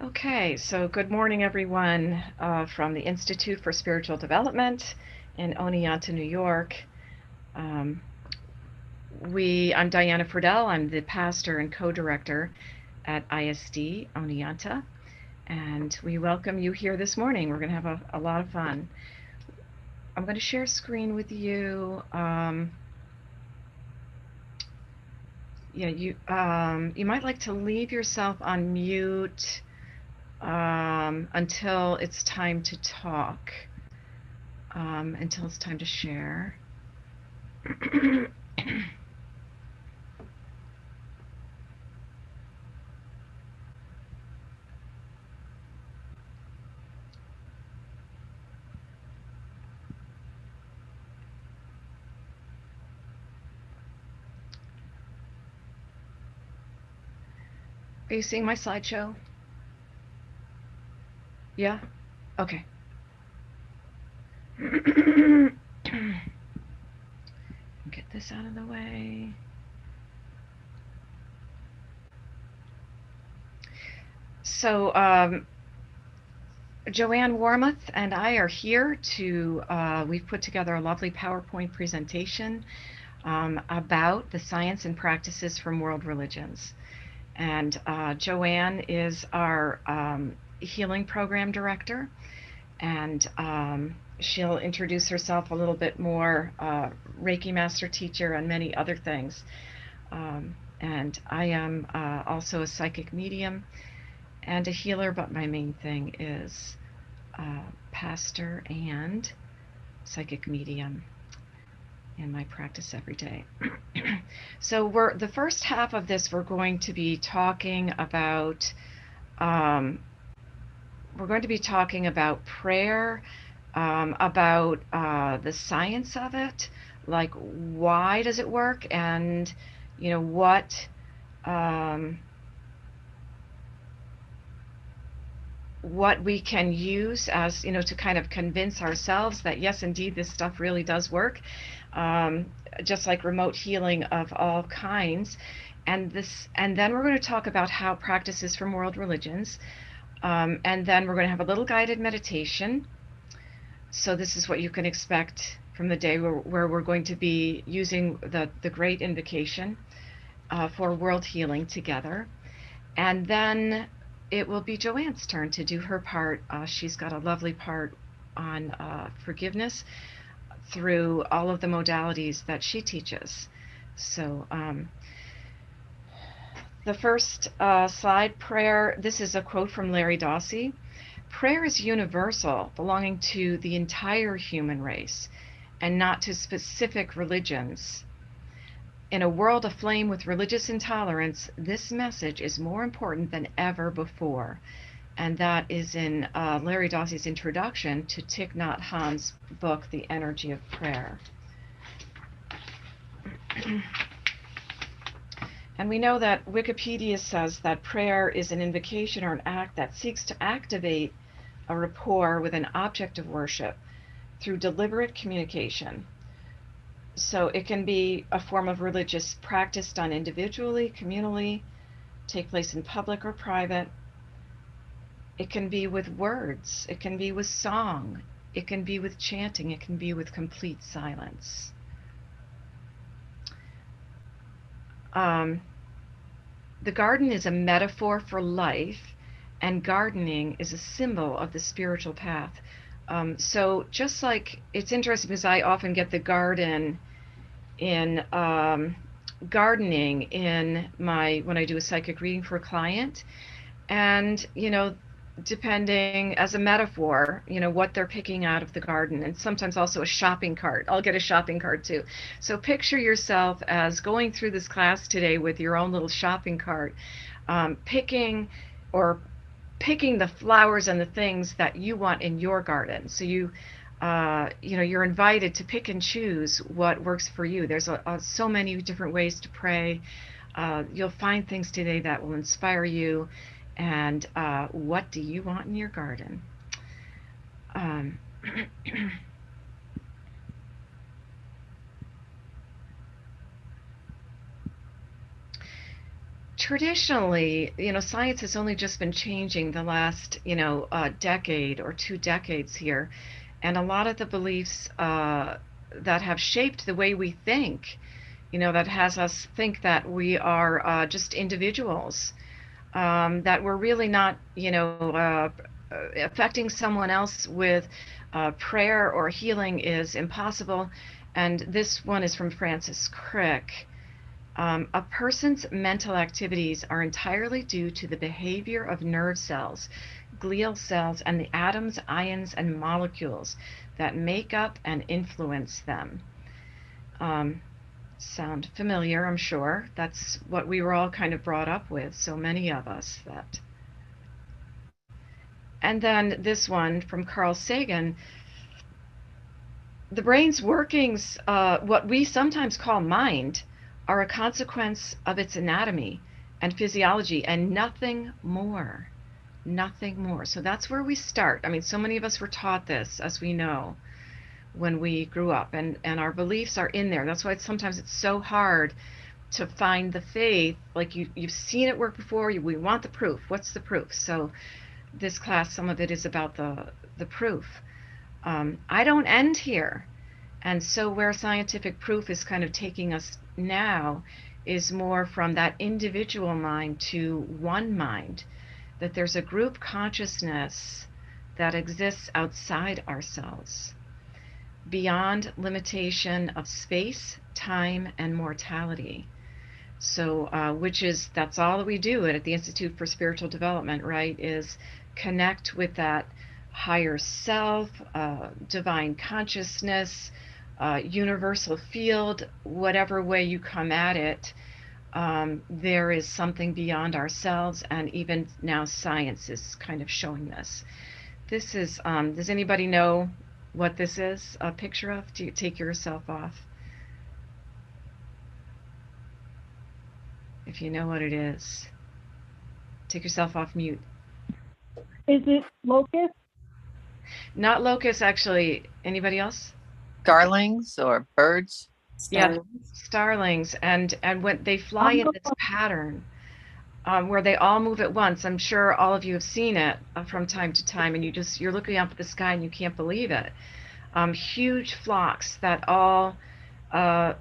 Okay, so good morning, everyone, from the Institute for Spiritual Development in Oneonta, New York. Um, I'm Diana Friedell. I'm the pastor and co-director at ISD Oneonta, and we welcome you here this morning. We're going to have a lot of fun. I'm going to share screen with you. You might like to leave yourself on mute until it's time to talk. Until it's time to share. Are you seeing my slideshow? Yeah? Okay. Get this out of the way. So, Jo Ann Wormuth and I are here we've put together a lovely PowerPoint presentation about the science and practices from world religions. And Jo Ann is our healing program director, and she'll introduce herself a little bit more, Reiki master teacher and many other things. And I am also a psychic medium and a healer, but my main thing is pastor and psychic medium in my practice every day. So the first half of this, we're going to be talking about prayer, about the science of it, like why does it work, and what we can use as to kind of convince ourselves that yes, indeed, this stuff really does work, just like remote healing of all kinds. And then we're going to talk about how practices from world religions, and then we're going to have a little guided meditation. So this is what you can expect from the day where we're going to be using the great invocation for world healing together. And then it will be Jo Ann's turn to do her part. She's got a lovely part on forgiveness through all of the modalities that she teaches. So the first slide, prayer. This is a quote from Larry Dossey. Prayer is universal, belonging to the entire human race and not to specific religions. In a world aflame with religious intolerance, this message is more important than ever before. And that is in Larry Dossey's introduction to Thich Nhat Hanh's book, The Energy of Prayer. And we know that Wikipedia says that prayer is an invocation or an act that seeks to activate a rapport with an object of worship through deliberate communication. So it can be a form of religious practice done individually, communally, take place in public or private. It can be with words, it can be with song, it can be with chanting, it can be with complete silence. The garden is a metaphor for life, and gardening is a symbol of the spiritual path. So just like, it's interesting because I often get the garden in gardening in when I do a psychic reading for a client, and depending, as a metaphor, what they're picking out of the garden, and sometimes also a shopping cart. I'll get a shopping cart too. So picture yourself as going through this class today with your own little shopping cart, picking the flowers and the things that you want in your garden. So you're invited to pick and choose what works for you. There's so many different ways to pray. You'll find things today that will inspire you. And what do you want in your garden? traditionally, science has only just been changing the last, decade or 2 decades here. And a lot of the beliefs that have shaped the way we think, that has us think that we are just individuals, that we're really not, affecting someone else with prayer or healing is impossible. And this one is from Francis Crick. A person's mental activities are entirely due to the behavior of nerve cells, glial cells, and the atoms, ions, and molecules that make up and influence them. Sound familiar, I'm sure. That's what we were all kind of brought up with, so many of us. That. And then this one from Carl Sagan. The brain's workings, what we sometimes call mind, are a consequence of its anatomy and physiology and nothing more. Nothing more. So that's where we start. I mean, so many of us were taught this, as we know, when we grew up, and our beliefs are in there. That's why sometimes it's so hard to find the faith. Like you've seen it work before. We want the proof. What's the proof? So this class, some of it is about the proof. I don't end here. And so where scientific proof is kind of taking us now is more from that individual mind to one mind, that there's a group consciousness that exists outside ourselves, beyond limitation of space, time, and mortality. So, that's all that we do at the Institute for Spiritual Development, right, is connect with that higher self, divine consciousness, universal field, whatever way you come at it. There is something beyond ourselves, and even now science is kind of showing this. This is, does anybody know what this is a picture of? Do you take yourself off? If you know what it is, take yourself off mute. Is it locust? Not locusts, actually. Anybody else? Starlings or birds? Yeah, starlings. And when they fly in this pattern, where they all move at once. I'm sure all of you have seen it from time to time, and you're looking up at the sky and you can't believe it. Huge flocks that all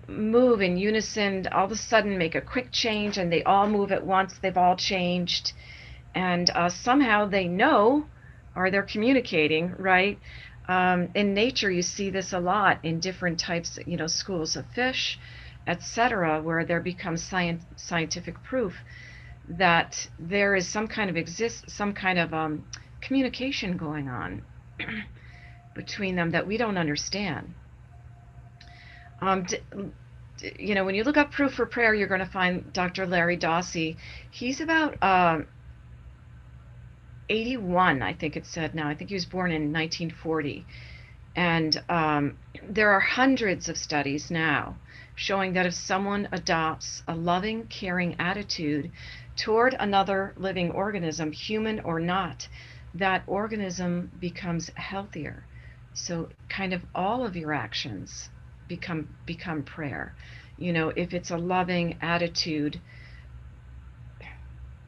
move in unison, all of a sudden make a quick change, and they all move at once. They've all changed, and somehow they know, or they're communicating, right? In nature, you see this a lot in different types, schools of fish, etc., where there becomes scientific proof that there is some kind of communication going on between them that we don't understand. When you look up proof for prayer, you're going to find Dr. Larry Dossey. He's about 81, I think it said now. I think he was born in 1940. And there are hundreds of studies now showing that if someone adopts a loving, caring attitude toward another living organism, human or not, that organism becomes healthier. So kind of all of your actions become prayer. If it's a loving attitude,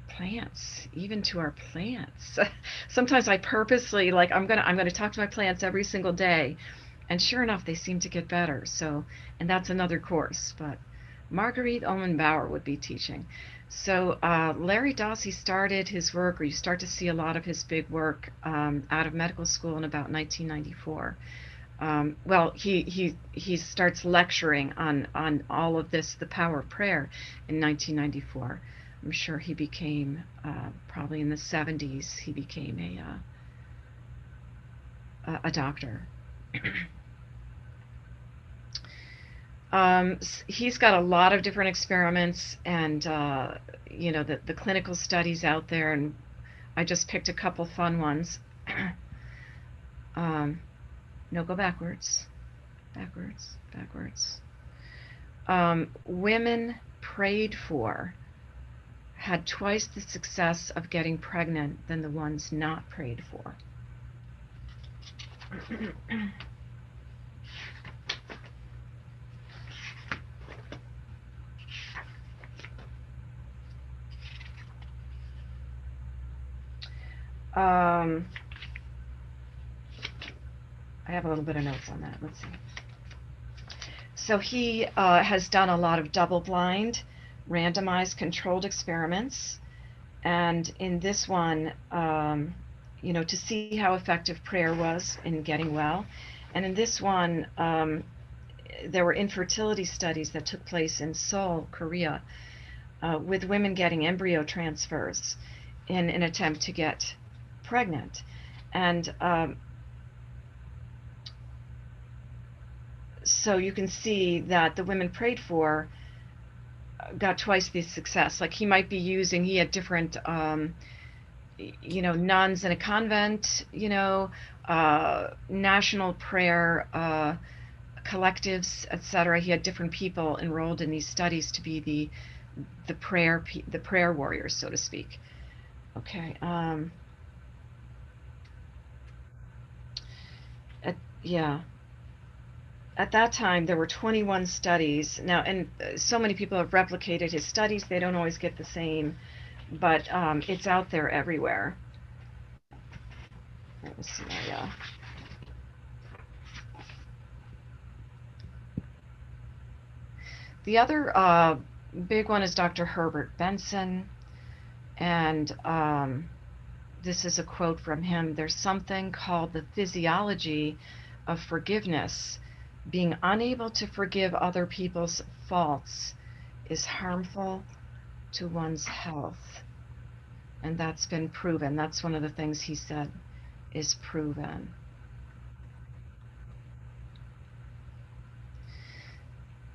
plants, even to our plants. Sometimes I purposely, like, I'm gonna talk to my plants every single day, and sure enough, they seem to get better. So, and that's another course, but Marguerite Omenbauer would be teaching. So Larry Dossey started his work, or you start to see a lot of his big work out of medical school in about 1994. Well, he starts lecturing on all of this, the power of prayer, in 1994. I'm sure he became, probably in the 70s, he became a doctor. He's got a lot of different experiments and, the clinical studies out there, and I just picked a couple fun ones. No, go backwards. Backwards. Women prayed for had twice the success of getting pregnant than the ones not prayed for. I have a little bit of notes on that. Let's see. So he has done a lot of double-blind, randomized, controlled experiments, and in this one, to see how effective prayer was in getting well. And in this one, there were infertility studies that took place in Seoul, Korea, with women getting embryo transfers in an attempt to get pregnant. And so you can see that the women prayed for got twice the success. Like he had different, nuns in a convent, national prayer collectives, etc. He had different people enrolled in these studies to be the prayer warriors, so to speak. Okay. Yeah. At that time, there were 21 studies. Now, and so many people have replicated his studies. They don't always get the same, but it's out there everywhere. Let me see. The other big one is Dr. Herbert Benson, and this is a quote from him. There's something called the physiology of forgiveness. Being unable to forgive other people's faults is harmful to one's health. And that's been proven. That's one of the things he said is proven.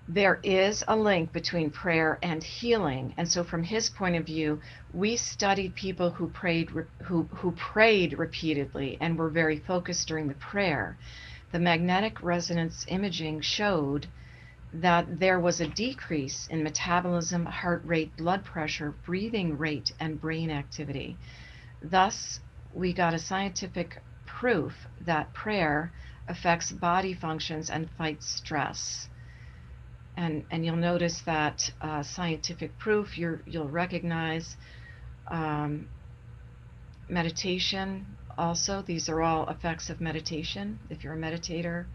There is a link between prayer and healing. And so from his point of view, we studied people who prayed repeatedly and were very focused during the prayer. The magnetic resonance imaging showed that there was a decrease in metabolism, heart rate, blood pressure, breathing rate, and brain activity. Thus, we got a scientific proof that prayer affects body functions and fights stress. And you'll notice that scientific proof, you'll recognize meditation also. These are all effects of meditation if you're a meditator.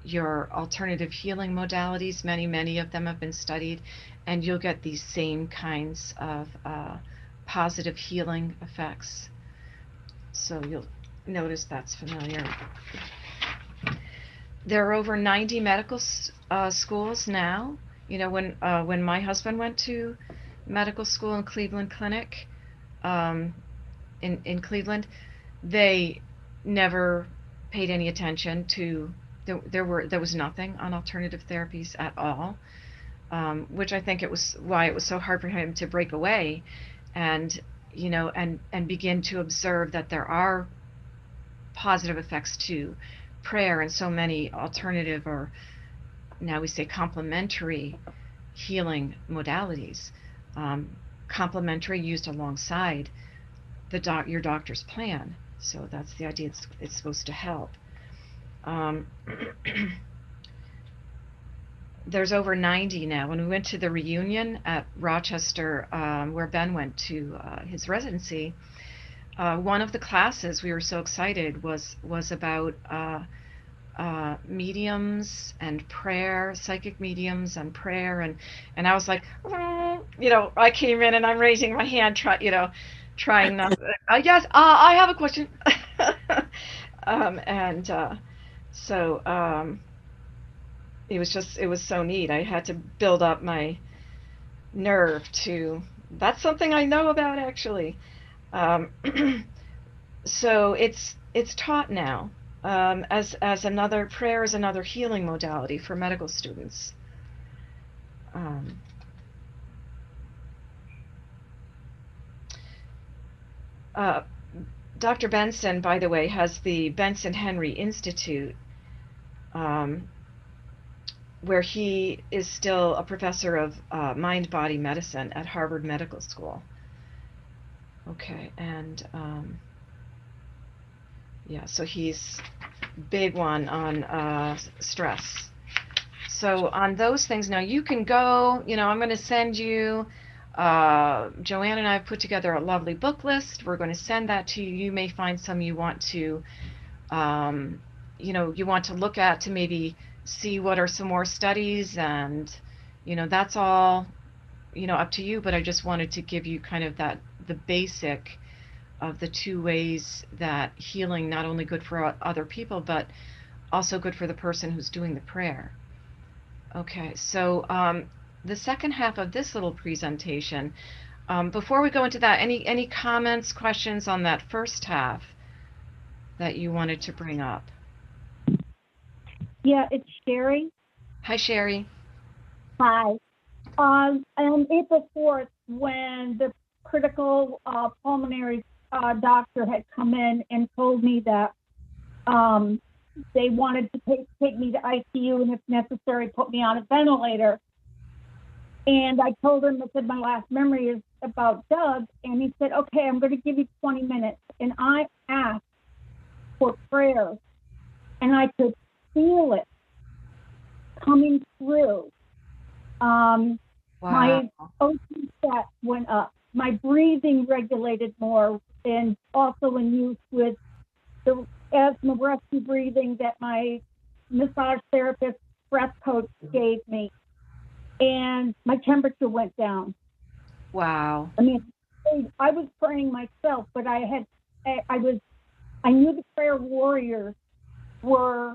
Your alternative healing modalities, many of them have been studied, and you'll get these same kinds of positive healing effects. So you'll notice that's familiar. There are over 90 medical schools now. When my husband went to medical school in Cleveland Clinic, in Cleveland, they never paid any attention to. There was nothing on alternative therapies at all, which I think it was why it was so hard for him to break away, and begin to observe that there are positive effects to prayer and so many alternative, or now we say complementary, healing modalities. Complementary used alongside your doctor's plan. So that's the idea. It's supposed to help. There's over 90 now. When we went to the reunion at Rochester, where Ben went to his residency, one of the classes, we were so excited, was about mediums and prayer, psychic mediums and prayer, and I was like, I came in and I'm raising my hand, trying not. Yes, I have a question. So it was so neat. I had to build up my nerve to. That's something I know about, actually. So it's taught now as another prayer is another healing modality for medical students. Dr. Benson, by the way, has the Benson Henry Institute, where he is still a professor of mind-body medicine at Harvard Medical School. Okay, and so he's big one on stress. So on those things, now you can go, I'm going to send you Joanne and I have put together a lovely book list. We're going to send that to you. You may find some you want to, um, you want to look at to maybe see what are some more studies, and that's all up to you. But I just wanted to give you kind of the basic of the two ways that healing not only good for other people, but also good for the person who's doing the prayer. Okay, so the second half of this little presentation, before we go into that, any comments, questions on that first half that you wanted to bring up? Yeah, it's Sherry. Hi, Sherry. Hi. On April 4th, when the critical pulmonary doctor had come in and told me that they wanted to take me to ICU and, if necessary, put me on a ventilator. And I told him, I said, my last memory is about Doug. And he said, okay, I'm going to give you 20 minutes. And I asked for prayer, and I could feel it coming through. Wow. My O2 stat went up. My breathing regulated more, and also in use with the asthma rescue breathing that my massage therapist breath coach gave me. And my temperature went down. Wow. I mean, I was praying myself, but I knew the prayer warriors were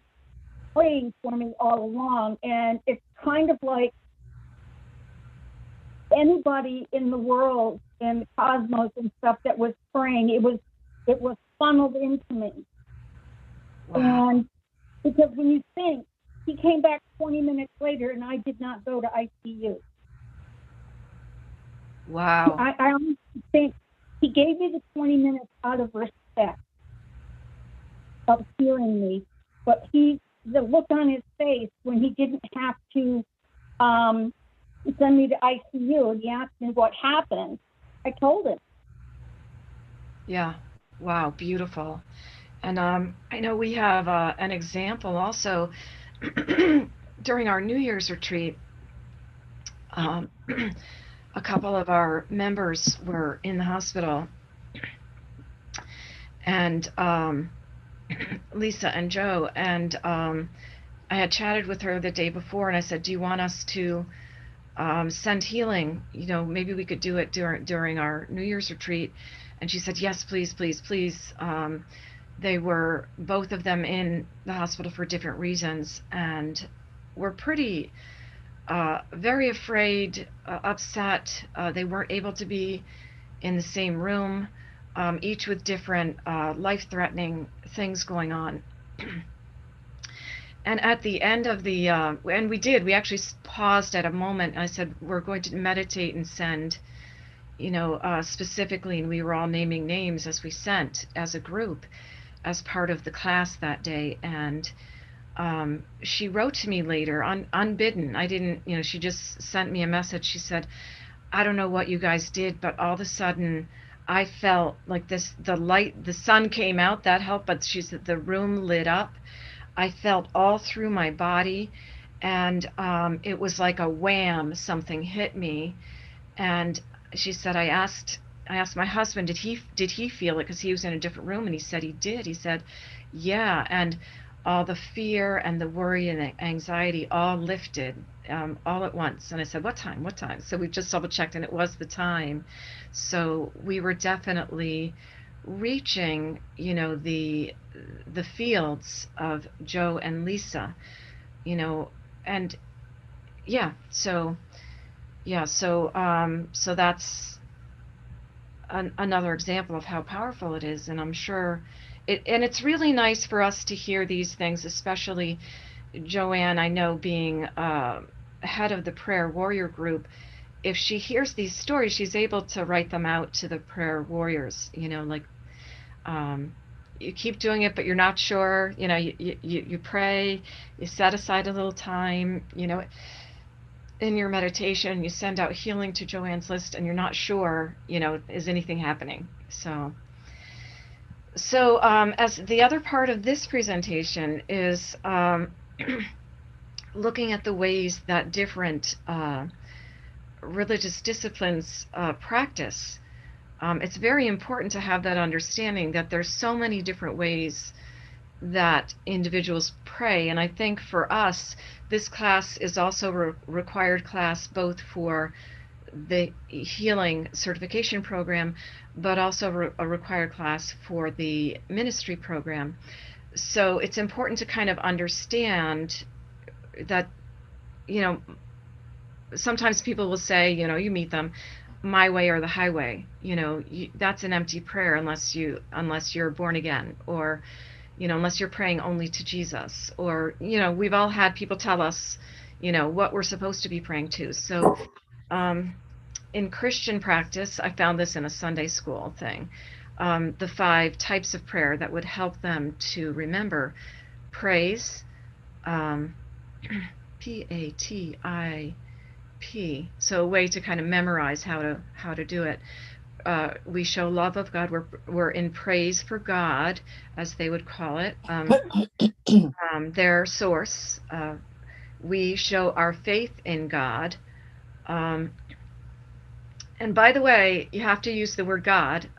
praying for me all along. And it's kind of like anybody in the world and the cosmos and stuff that was praying, it was funneled into me. Wow. And because when you think, he came back 20 minutes later and I did not go to ICU. Wow. I honestly think he gave me the 20 minutes out of respect of hearing me, but the look on his face when he didn't have to send me to ICU and he asked me what happened, I told him. Yeah. Wow. Beautiful. And I know we have an example also during our New Year's retreat. A couple of our members were in the hospital, and Lisa and Joe, and I had chatted with her the day before, and I said, do you want us to send healing? Maybe we could do it during our New Year's retreat. And she said, yes, please, please, please. They were, both of them, in the hospital for different reasons, and were pretty very afraid, upset. They weren't able to be in the same room, each with different life-threatening things going on. And at the end of and we actually paused at a moment. I said, we're going to meditate and send, specifically, and we were all naming names as we sent as a group, as part of the class that day. And she wrote to me later, unbidden. I didn't, she just sent me a message. She said, I don't know what you guys did, but all of a sudden I felt like the light, the sun came out, that helped, but she said the room lit up. I felt all through my body, and it was like a wham, something hit me. And she said, I asked my husband, did he feel it? Because he was in a different room, and he said he did. He said, yeah. And all the fear and the worry and the anxiety all lifted all at once. And I said, what time? So we just double checked, and it was the time. So we were definitely reaching, the fields of Joe and Lisa, and yeah, so that's another example of how powerful it is. And I'm sure it's really nice for us to hear these things, especially Joanne, I know, being head of the prayer warrior group. If she hears these stories, she's able to write them out to the prayer warriors, like you keep doing it, but you're not sure, you pray, you set aside a little time, in your meditation, you send out healing to Joanne's list, and you're not sure, is anything happening? So as the other part of this presentation is looking at the ways that different religious disciplines practice. It's very important to have that understanding that there's so many different ways that individuals pray. And I think for us, this class is also a required class both for the healing certification program, but also a required class for the ministry program. So it's important to kind of understand that, you know, sometimes people will say, you know, you meet them, my way or the highway. You know, that's an empty prayer unless you're born again, or unless you're praying only to Jesus. Or, we've all had people tell us, what we're supposed to be praying to. So, in Christian practice, I found this in a Sunday school thing, the 5 types of prayer that would help them to remember: praise, um, PATIP. So a way to kind of memorize how to do it. We show love of God. We're in praise for God, as they would call it, their source. We show our faith in God. And by the way, you have to use the word God.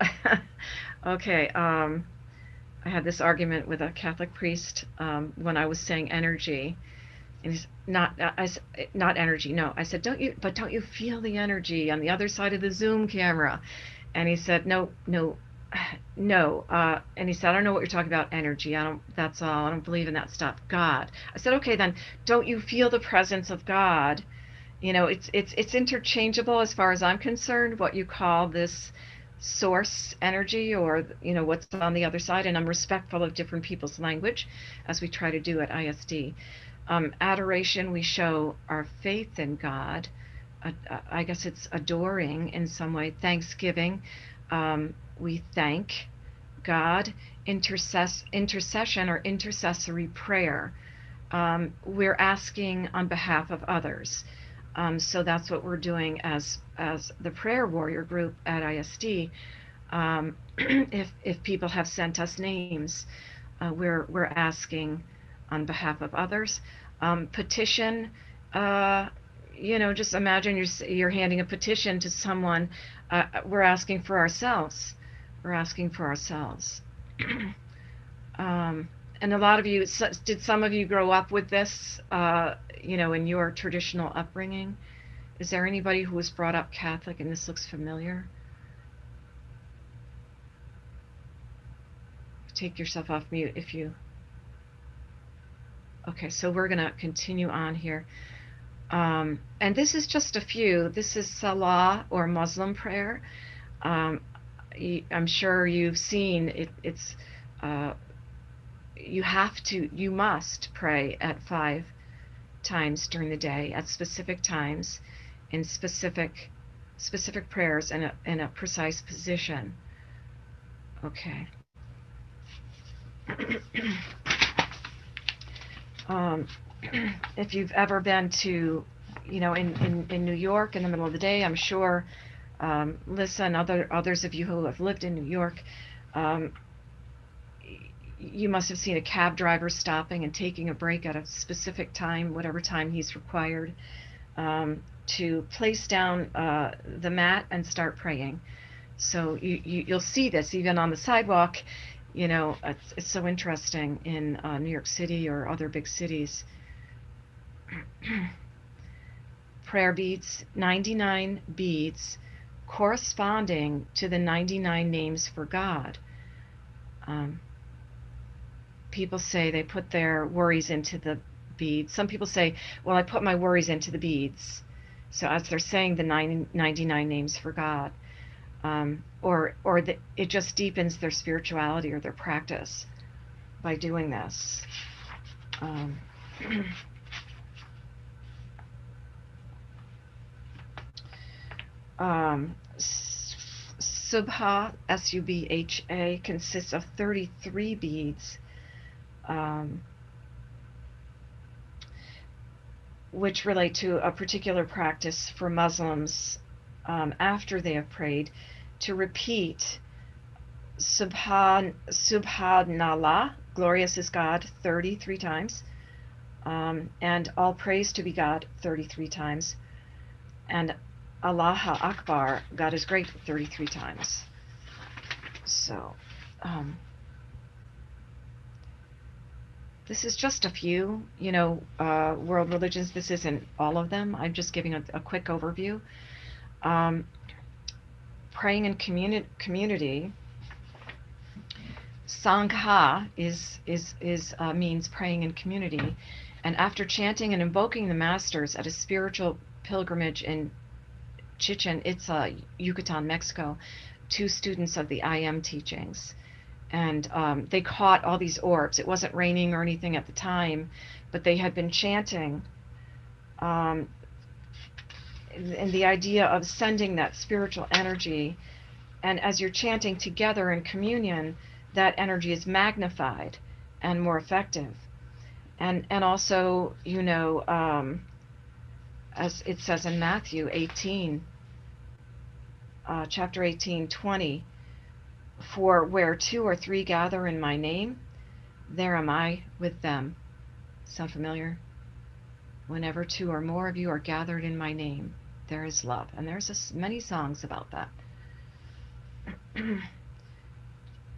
Okay. I had this argument with a Catholic priest when I was saying energy. And he's not energy. No, I said, don't you feel the energy on the other side of the Zoom camera? And he said, no, no, no. And he said, I don't know what you're talking about, energy. That's all. I don't believe in that stuff. God. I said, okay, then don't you feel the presence of God? It's interchangeable as far as I'm concerned, what you call this source energy, or what's on the other side. And I'm respectful of different people's language, as we try to do at ISD. Adoration, we show our faith in God. I guess it's adoring in some way. Thanksgiving, we thank God. Intercession or intercessory prayer, we're asking on behalf of others. So that's what we're doing as the prayer warrior group at ISD. If people have sent us names, we're asking on behalf of others. Petition, just imagine you're handing a petition to someone. We're asking for ourselves. We're asking for ourselves. And a lot of you, did some of you grow up with this, in your traditional upbringing? Is there anybody who was brought up Catholic and this looks familiar? Take yourself off mute if you... Okay, so we're going to continue on here. And this is just a few. This is Salah, or Muslim prayer. I'm sure you've seen it. It's you must pray at 5 times during the day, at specific times, in specific prayers, in a precise position. Okay. If you've ever been to, in New York in the middle of the day, I'm sure, listen, others of you who have lived in New York, you must have seen a cab driver stopping and taking a break at a specific time, whatever time he's required, to place down the mat and start praying. So you'll see this even on the sidewalk. It's so interesting in New York City or other big cities. Prayer beads, 99 beads corresponding to the 99 names for God. People say they put their worries into the beads. Some people say, well, I put my worries into the beads. So as they're saying the 99 names for God. It just deepens their spirituality or their practice by doing this. Subha, S-U-B-H-A, consists of 33 beads, which relate to a particular practice for Muslims after they have prayed, to repeat Subhanallah, glorious is God, 33 times, and all praise to be God, 33 times, and Allah Akbar, God is great 33 times. So, this is just a few, world religions. This isn't all of them. I'm just giving a quick overview. Um, Praying in community. Sangha means praying in community, and after chanting and invoking the masters at a spiritual pilgrimage in Chichen Itza, Yucatan, Mexico, 2 students of the I Am teachings, and they caught all these orbs. It wasn't raining or anything at the time, but they had been chanting, and the idea of sending that spiritual energy. And as you're chanting together in communion, that energy is magnified and more effective. And also, as it says in Matthew 18, chapter 18:20, for where 2 or 3 gather in my name, there am I with them. Sound familiar? Whenever 2 or more of you are gathered in my name, there is love. And there's many songs about that.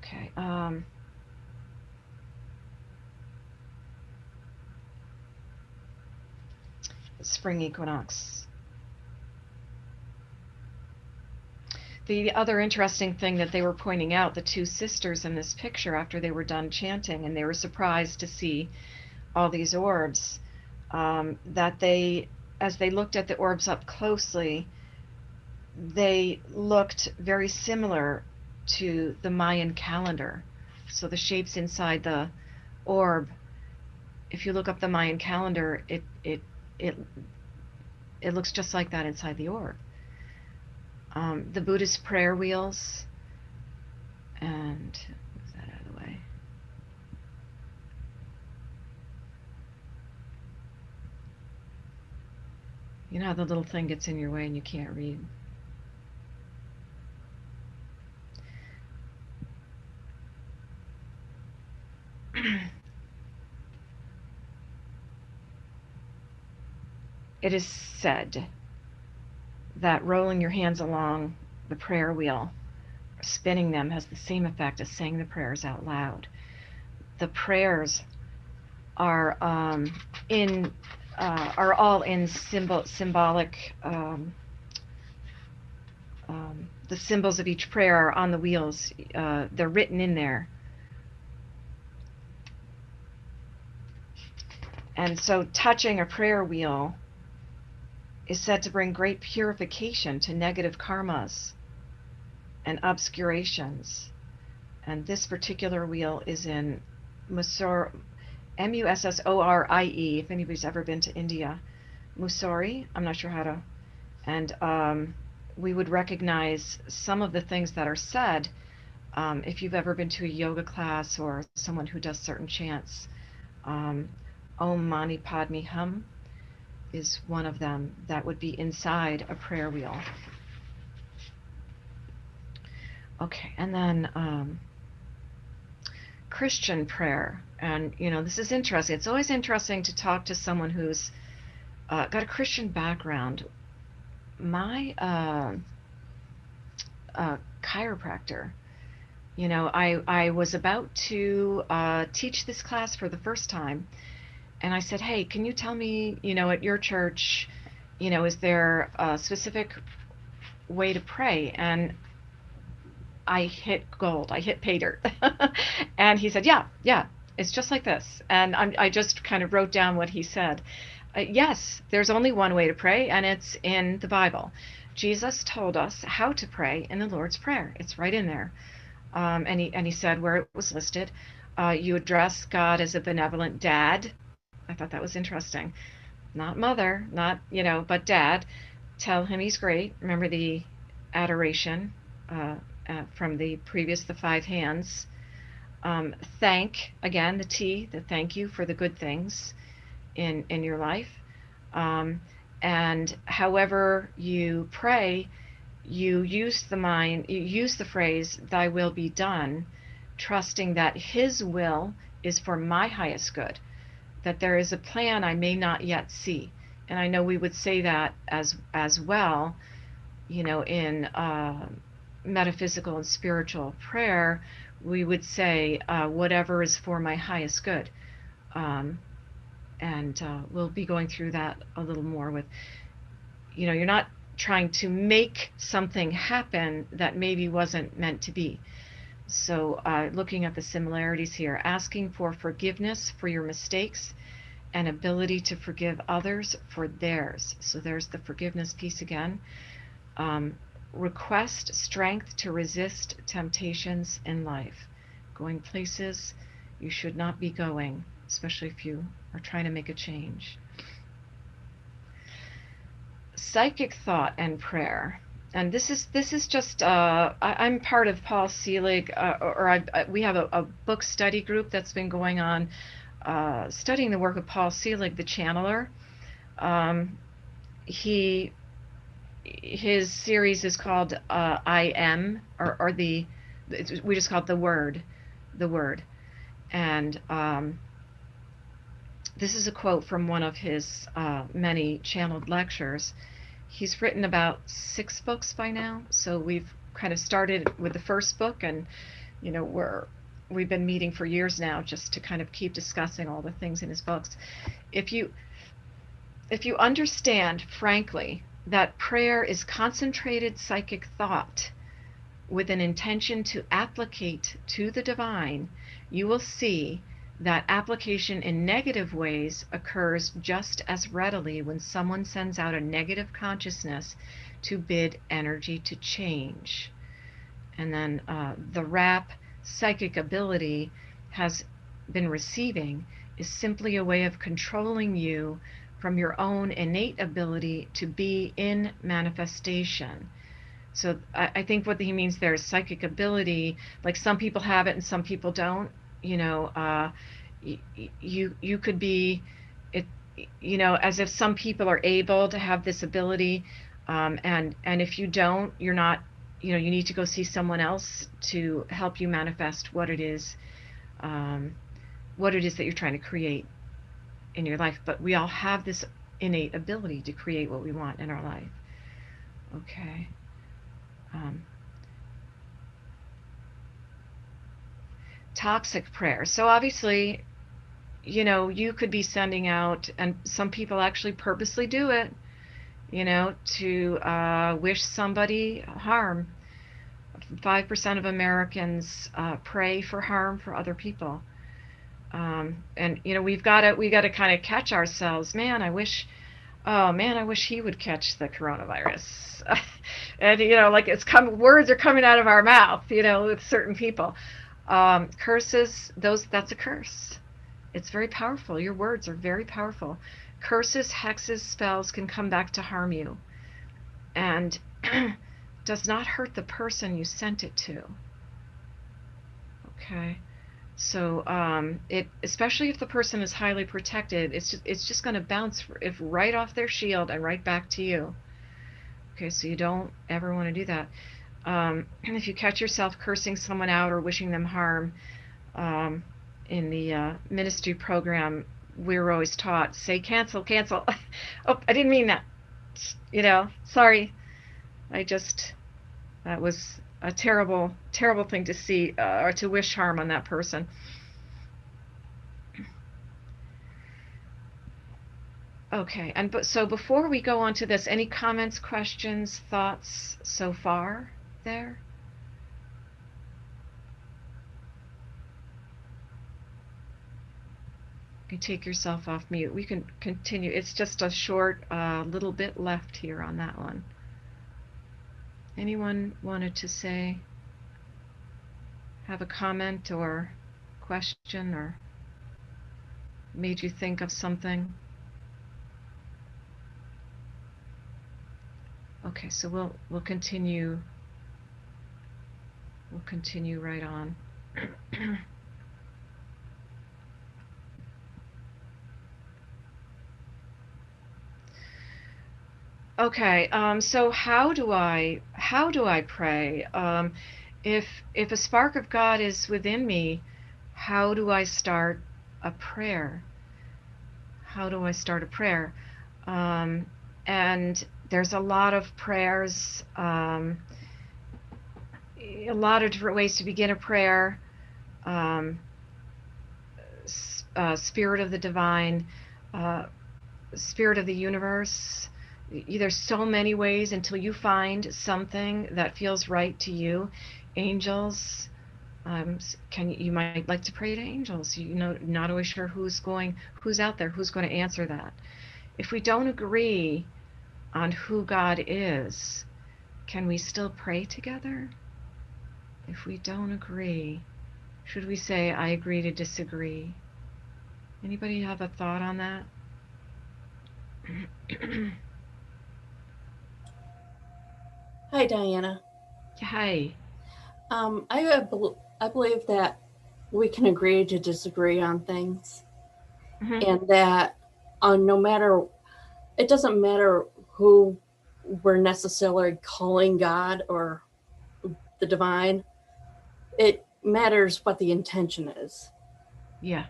Okay. Spring equinox. The other interesting thing that they were pointing out, the 2 sisters in this picture, after they were done chanting, and they were surprised to see all these orbs, that as they looked at the orbs up closely, they looked very similar to the Mayan calendar. So the shapes inside the orb, if you look up the Mayan calendar, it looks just like that inside the orb. The Buddhist prayer wheels, and move that out of the way. You know how the little thing gets in your way and you can't read? It is said that rolling your hands along the prayer wheel, spinning them, has the same effect as saying the prayers out loud. The prayers are all in symbolic. The symbols of each prayer are on the wheels. They're written in there. And so touching a prayer wheel is said to bring great purification to negative karmas and obscurations. And this particular wheel is in Mussoorie, Mussorie, if anybody's ever been to India. Mussoorie, I'm not sure how to. And we would recognize some of the things that are said if you've ever been to a yoga class or someone who does certain chants. Om Mani Padme Hum is one of them that would be inside a prayer wheel. Okay, and then Christian prayer. And, this is interesting. It's always interesting to talk to someone who's got a Christian background. My chiropractor, I was about to teach this class for the first time. And I said, hey, can you tell me, at your church, is there a specific way to pray? And I hit gold. I hit pay dirt. And he said, yeah, it's just like this. And I just kind of wrote down what he said. Yes, there's only one way to pray, and it's in the Bible. Jesus told us how to pray in the Lord's Prayer. It's right in there. And he said where it was listed, you address God as a benevolent dad. I thought that was interesting. Not mother, not, but dad. Tell him he's great. Remember the adoration from the 5 hands. Thank, again, the T, the thank you for the good things in your life. And however you pray, you use the phrase, thy will be done, trusting that his will is for my highest good, that there is a plan I may not yet see. And I know we would say that as well in metaphysical and spiritual prayer, we would say, whatever is for my highest good. Um, and we'll be going through that a little more with, you're not trying to make something happen that maybe wasn't meant to be. So, looking at the similarities here, asking for forgiveness for your mistakes and ability to forgive others for theirs. So, there's the forgiveness piece again. Um, Request strength to resist temptations in life, going places you should not be going, especially if you are trying to make a change. Psychic thought and prayer. And this is just I'm part of Paul Selig, we have a book study group that's been going on, studying the work of Paul Selig, the channeler. Um, he his series is called I Am, or we just call it the Word, and this is a quote from one of his many channeled lectures. He's written about 6 books by now, so we've kind of started with the first book, and we've been meeting for years now just to kind of keep discussing all the things in his books. If you understand, frankly, that prayer is concentrated psychic thought with an intention to applicate to the divine, you will see that application in negative ways occurs just as readily when someone sends out a negative consciousness to bid energy to change. And then the rap psychic ability has been receiving is simply a way of controlling you from your own innate ability to be in manifestation. So I think what he means there is psychic ability. Like, some people have it and some people don't. You could be it. As if some people are able to have this ability, and if you don't, you're not. You need to go see someone else to help you manifest what it is that you're trying to create in your life. But we all have this innate ability to create what we want in our life. Okay. Toxic prayer. So obviously, you could be sending out, and some people actually purposely do it, to wish somebody harm. 5% of Americans pray for harm for other people. And we got to kind of catch ourselves. Oh man, I wish he would catch the coronavirus. And like, words are coming out of our mouth, with certain people. Curses, that's a curse. It's very powerful. Your words are very powerful. Curses, hexes, spells can come back to harm you, and does not hurt the person you sent it to. Okay. So especially if the person is highly protected, it's just going to bounce right off their shield and right back to you. Okay, so you don't ever want to do that. And if you catch yourself cursing someone out or wishing them harm, in the ministry program, we were always taught, say cancel, cancel. Oh, I didn't mean that. Sorry. That was a terrible, terrible thing to see, or to wish harm on that person. Okay, so before we go on to this, any comments, questions, thoughts so far there? You can take yourself off mute. We can continue. It's just a short little bit left here on that one. Anyone wanted to have a comment or question, or made you think of something? Okay, so we'll continue. We'll continue right on. Okay, so how do I pray? If a spark of God is within me, how do I start a prayer? How do I start a prayer? And There's a lot of prayers, a lot of different ways to begin a prayer. Um, Spirit of the divine, uh, spirit of the universe. There's so many ways until you find something that feels right to you. Angels, can you might like to pray to angels. You know, not always sure who's out there, who's going to answer that. If we don't agree on who God is, can we still pray together? If we don't agree, should we say, I agree to disagree? Anybody have a thought on that? Hi, Diana. Hi. I believe that we can agree to disagree on things, Mm-hmm. and that no matter, it doesn't matter who we're necessarily calling God or the divine. It matters what the intention is. Yeah.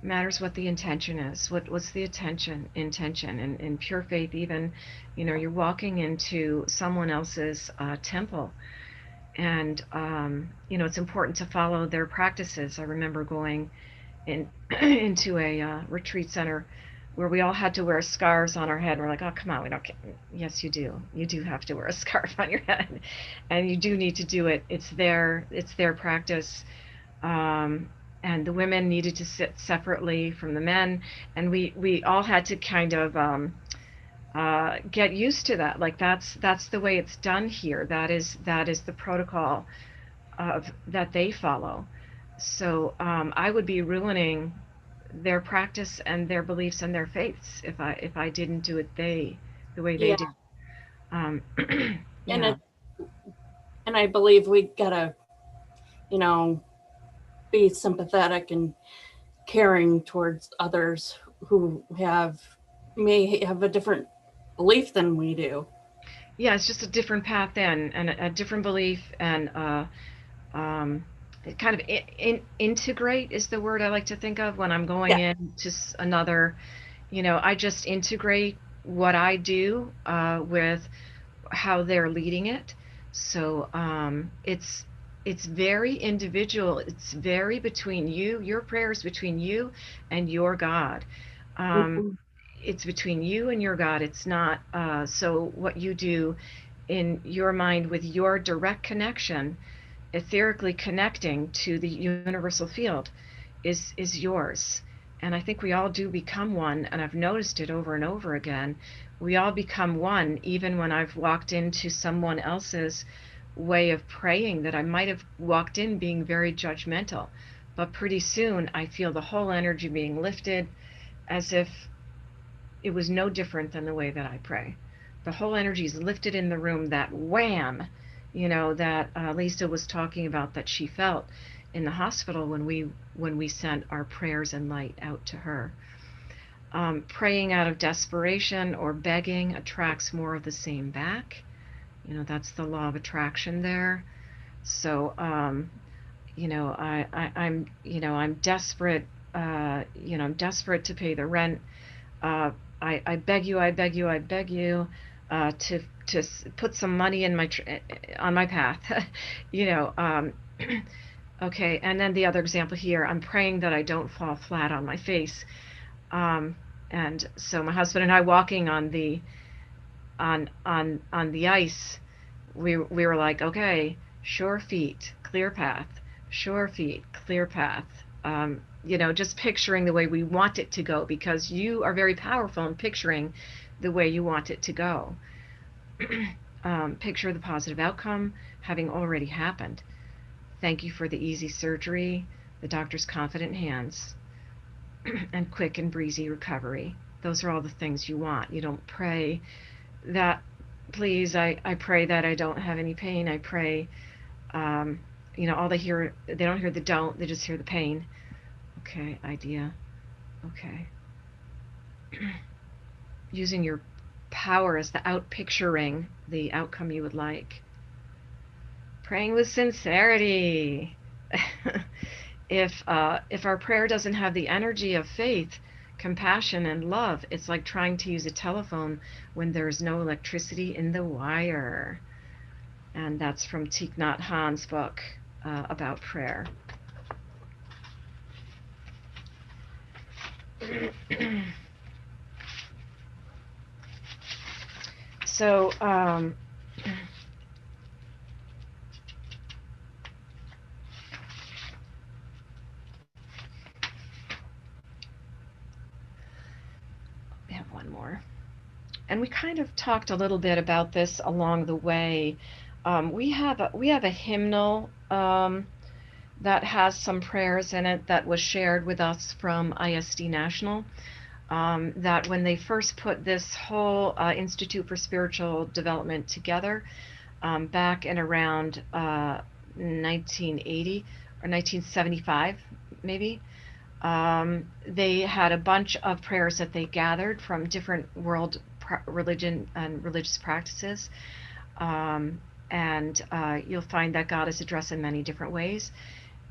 Matters what the intention is. What's the intention? And in pure faith, even, you're walking into someone else's temple, and it's important to follow their practices. I remember going in into a retreat center where we all had to wear scarves on our head. We're like, oh, come on, we don't. Yes, you do. You do have to wear a scarf on your head, and you do need to do it. It's their practice. Um, and the women needed to sit separately from the men, and we all had to kind of get used to that. Like that's the way it's done here. That is the protocol of that they follow. So I would be ruining their practice and their beliefs and their faiths if I didn't do it the way they Yeah, do. Um, and yeah, I believe we gotta, you know, be sympathetic and caring towards others who may have a different belief than we do. yeah. It's just a different path then, and a different belief, and um, kind of integrate is the word I like to think of when I'm going Yeah. into another. I just integrate what I do with how they're leading it. So it's very individual. It's very between you. Your prayer is between you and your God. Um, Mhm. it's between you and your God. It's not. So what you do in your mind with your direct connection, etherically connecting to the universal field, is yours. And I think we all do become one, and I've noticed it over and over again. We all become one, even when I've walked into someone else's way of praying that I might have walked in being very judgmental. But pretty soon I feel the whole energy being lifted as if it was no different than the way that I pray. The whole energy is lifted in the room, that wham, that Lisa was talking about that she felt in the hospital when we sent our prayers and light out to her. Praying out of desperation or begging attracts more of the same back. That's the law of attraction there. So, I'm desperate. I'm desperate to pay the rent. Uh, I beg you, I beg you, I beg you to put some money in on my path. you know. Okay, and then the other example here, I'm praying that I don't fall flat on my face. Um, and so my husband and I walking on the ice, we were like, okay, sure feet, clear path, sure feet, clear path. Just picturing the way we want it to go, because you are very powerful in picturing the way you want it to go. Picture the positive outcome having already happened. Thank you for the easy surgery, the doctor's confident hands, and quick and breezy recovery. Those are all the things you want. You don't pray that, please, I pray that I don't have any pain. I pray, um, all they don't hear the don't, they just hear the pain. Okay, idea. Okay. Using your power as the outpicturing the outcome you would like. Praying with sincerity. If our prayer doesn't have the energy of faith, compassion and love. It's like trying to use a telephone when there's no electricity in the wire. And that's from Thich Nhat Hanh's book about prayer. So, we have one more. And we kind of talked a little bit about this along the way. We have a hymnal that has some prayers in it that was shared with us from ISD National. That when they first put this whole Institute for Spiritual Development together back in around 1980 or 1975, maybe, they had a bunch of prayers that they gathered from different world religion and religious practices. And you'll find that God is addressed in many different ways.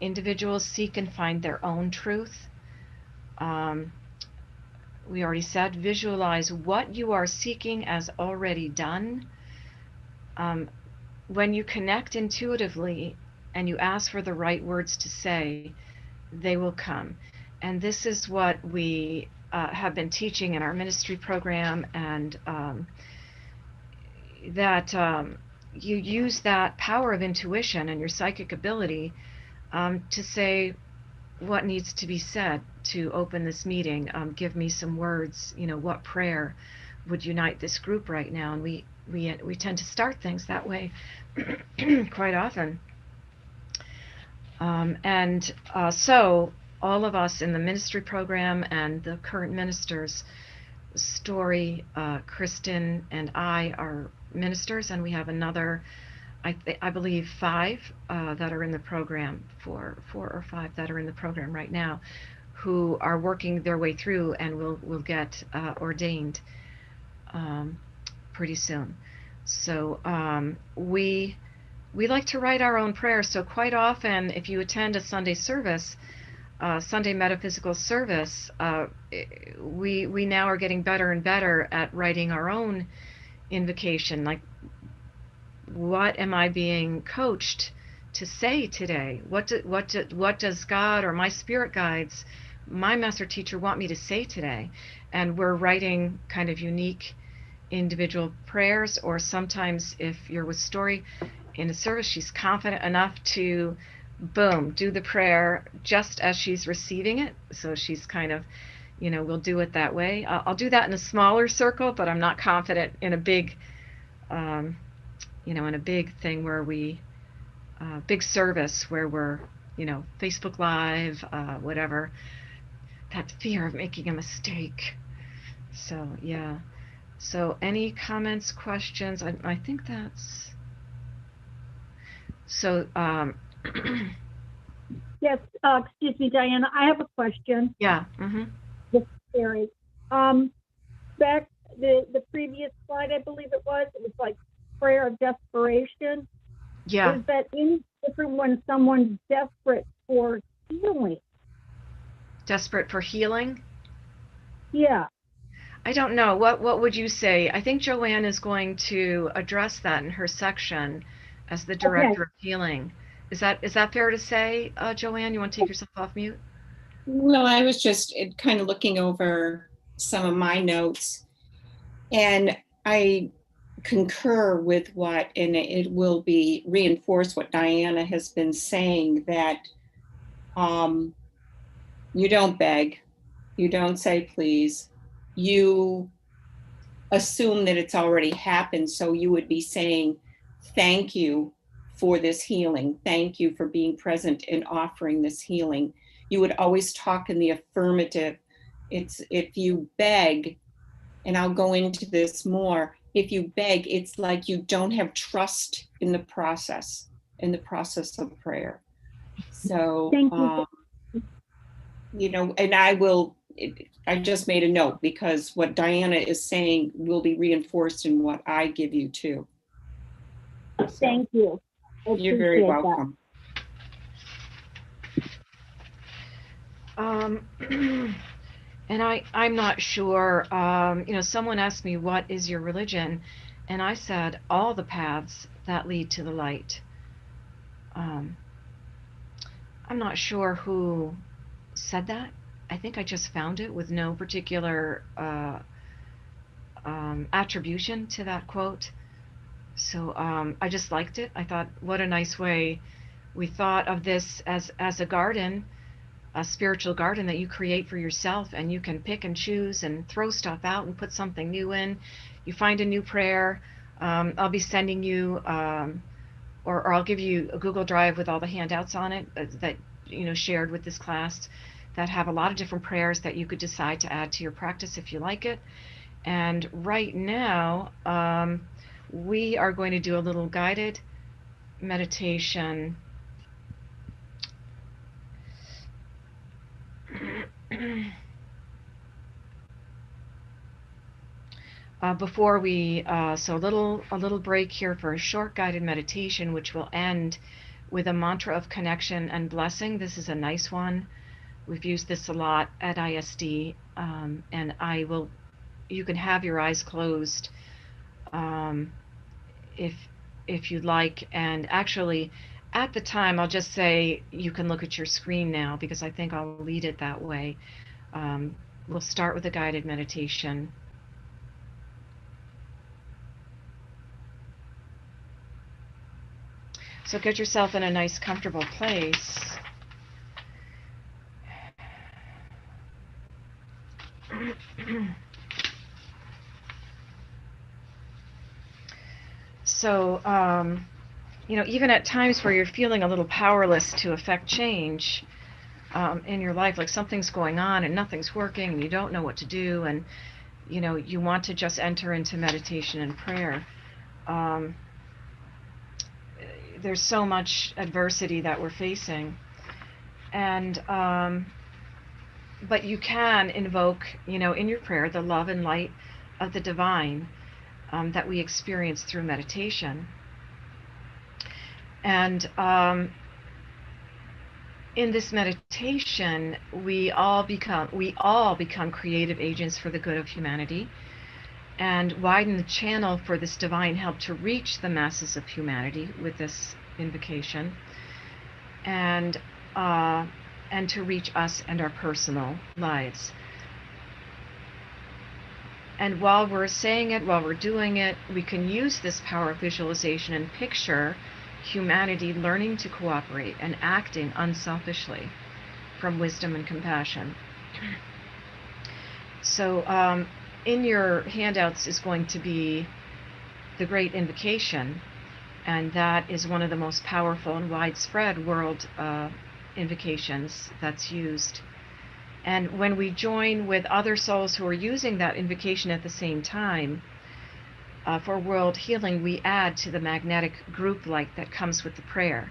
Individuals seek and find their own truth. We already said, visualize what you are seeking as already done. When you connect intuitively and you ask for the right words to say, they will come. And this is what we have been teaching in our ministry program, and that you use that power of intuition and your psychic ability to say what needs to be said to open this meeting. Give me some words, what prayer would unite this group right now? And we tend to start things that way quite often. So all of us in the ministry program and the current ministers, Story, Kristen, and I are ministers, and we have another, I believe, 5 that are in the program, 4 or 5 that are in the program right now, who are working their way through and will get ordained pretty soon. So we like to write our own prayers. So quite often, if you attend a Sunday service, Sunday metaphysical service, we now are getting better and better at writing our own invocation. Like, what am I being coached to say today? What does God or my spirit guides, my master teacher, want me to say today? And we're writing kind of unique individual prayers. Or sometimes, if you're with Story in a service, she's confident enough to boom, do the prayer just as she's receiving it. So she's kind of, we'll do it that way. I'll do that in a smaller circle, but I'm not confident in a big, in a big thing where we, big service where we're, Facebook Live, whatever. That fear of making a mistake. So, yeah. So any comments, questions? I think that's... So, Yes, excuse me, Diana, I have a question. yeah. Mm-hmm. This is Terry. Back the previous slide, I believe it was like prayer of desperation. Yeah. Is that any different when someone's desperate for healing? Desperate for healing? Yeah. I don't know. What would you say? I think Jo Ann is going to address that in her section as the director of healing. Is that fair to say, Jo Ann? You want to take yourself off mute? Well, I was just kind of looking over some of my notes, and I concur with what, and it will be reinforce what Diana has been saying, that you don't beg, you don't say please, you assume that it's already happened. So you would be saying, thank you for this healing. Thank you for being present and offering this healing. You would always talk in the affirmative. It's if you beg, and I'll go into this more, if you beg, it's like you don't have trust in the process of prayer. So, and I just made a note because what Diana is saying will be reinforced in what I give you too. So, thank you. You're very welcome. And I'm not sure. Someone asked me, "What is your religion?" And I said, "All the paths that lead to the light." Um, I'm not sure who said that. I think I just found it with no particular attribution to that quote. So I just liked it. I thought, what a nice way. We thought of this as a garden, a spiritual garden that you create for yourself, and you can pick and choose and throw stuff out and put something new in. You find a new prayer. I'll be sending you, or I'll give you a Google Drive with all the handouts on it that shared with this class that have a lot of different prayers that you could decide to add to your practice if you like it. And right now, we are going to do a little guided meditation. Before we, so a little break here for a short guided meditation, which will end with a mantra of connection and blessing. This is a nice one. We've used this a lot at ISD, and you can have your eyes closed um, if you'd like. And actually, at the time, I'll just say you can look at your screen now because I think I'll lead it that way. Um, we'll start with a guided meditation. So get yourself in a nice, comfortable place. So, even at times where you're feeling a little powerless to affect change in your life, like something's going on and nothing's working and you don't know what to do, and, you want to just enter into meditation and prayer. Um, there's so much adversity that we're facing. And, but you can invoke, in your prayer, the love and light of the divine that we experience through meditation. And in this meditation, we all become creative agents for the good of humanity, and widen the channel for this divine help to reach the masses of humanity with this invocation, and to reach us and our personal lives. And while we're saying it, while we're doing it, we can use this power of visualization and picture humanity learning to cooperate and acting unselfishly from wisdom and compassion. So in your handouts is going to be the Great Invocation, and that is one of the most powerful and widespread world invocations that's used. And when we join with other souls who are using that invocation at the same time for world healing, we add to the magnetic group light that comes with the prayer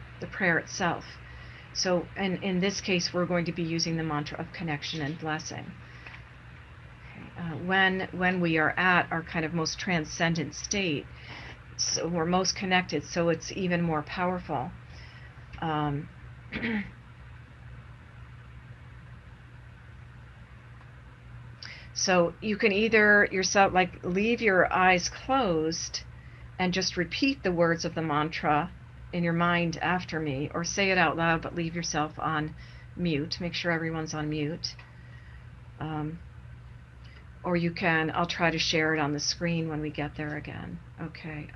itself. So in this case, we're going to be using the mantra of connection and blessing. When we are at our kind of most transcendent state, so we're most connected, so it's even more powerful. So you can either yourself leave your eyes closed and just repeat the words of the mantra in your mind after me, or say it out loud but leave yourself on mute. Make sure everyone's on mute. Or you can, I'll try to share it on the screen when we get there again. Okay.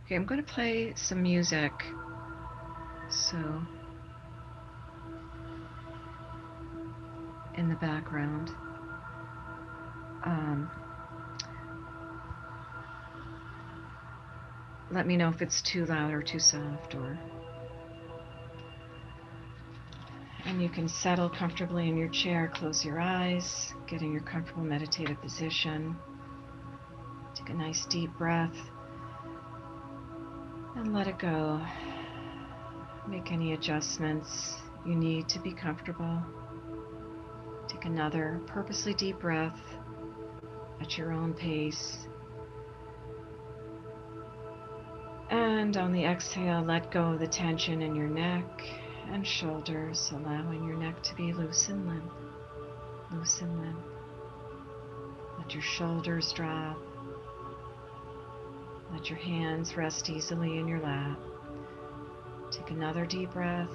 Okay, I'm going to play some music. So, in the background. Let me know if it's too loud or too soft, or And you can settle comfortably in your chair, close your eyes, get in your comfortable meditative position. Take a nice deep breath and let it go. Make any adjustments you need to be comfortable. Take another purposely deep breath at your own pace. And on the exhale, let go of the tension in your neck and shoulders, allowing your neck to be loose and limp. Loose and limp. Let your shoulders drop. Let your hands rest easily in your lap. Take another deep breath.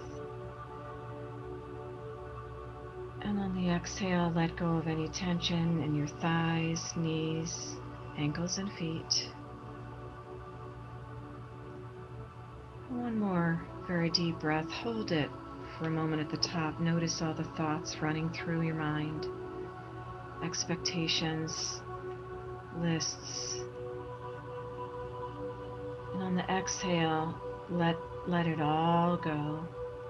And on the exhale, let go of any tension in your thighs, knees, ankles, and feet. One more very deep breath. Hold it for a moment at the top. Notice all the thoughts running through your mind. Expectations, lists. And on the exhale, let it all go.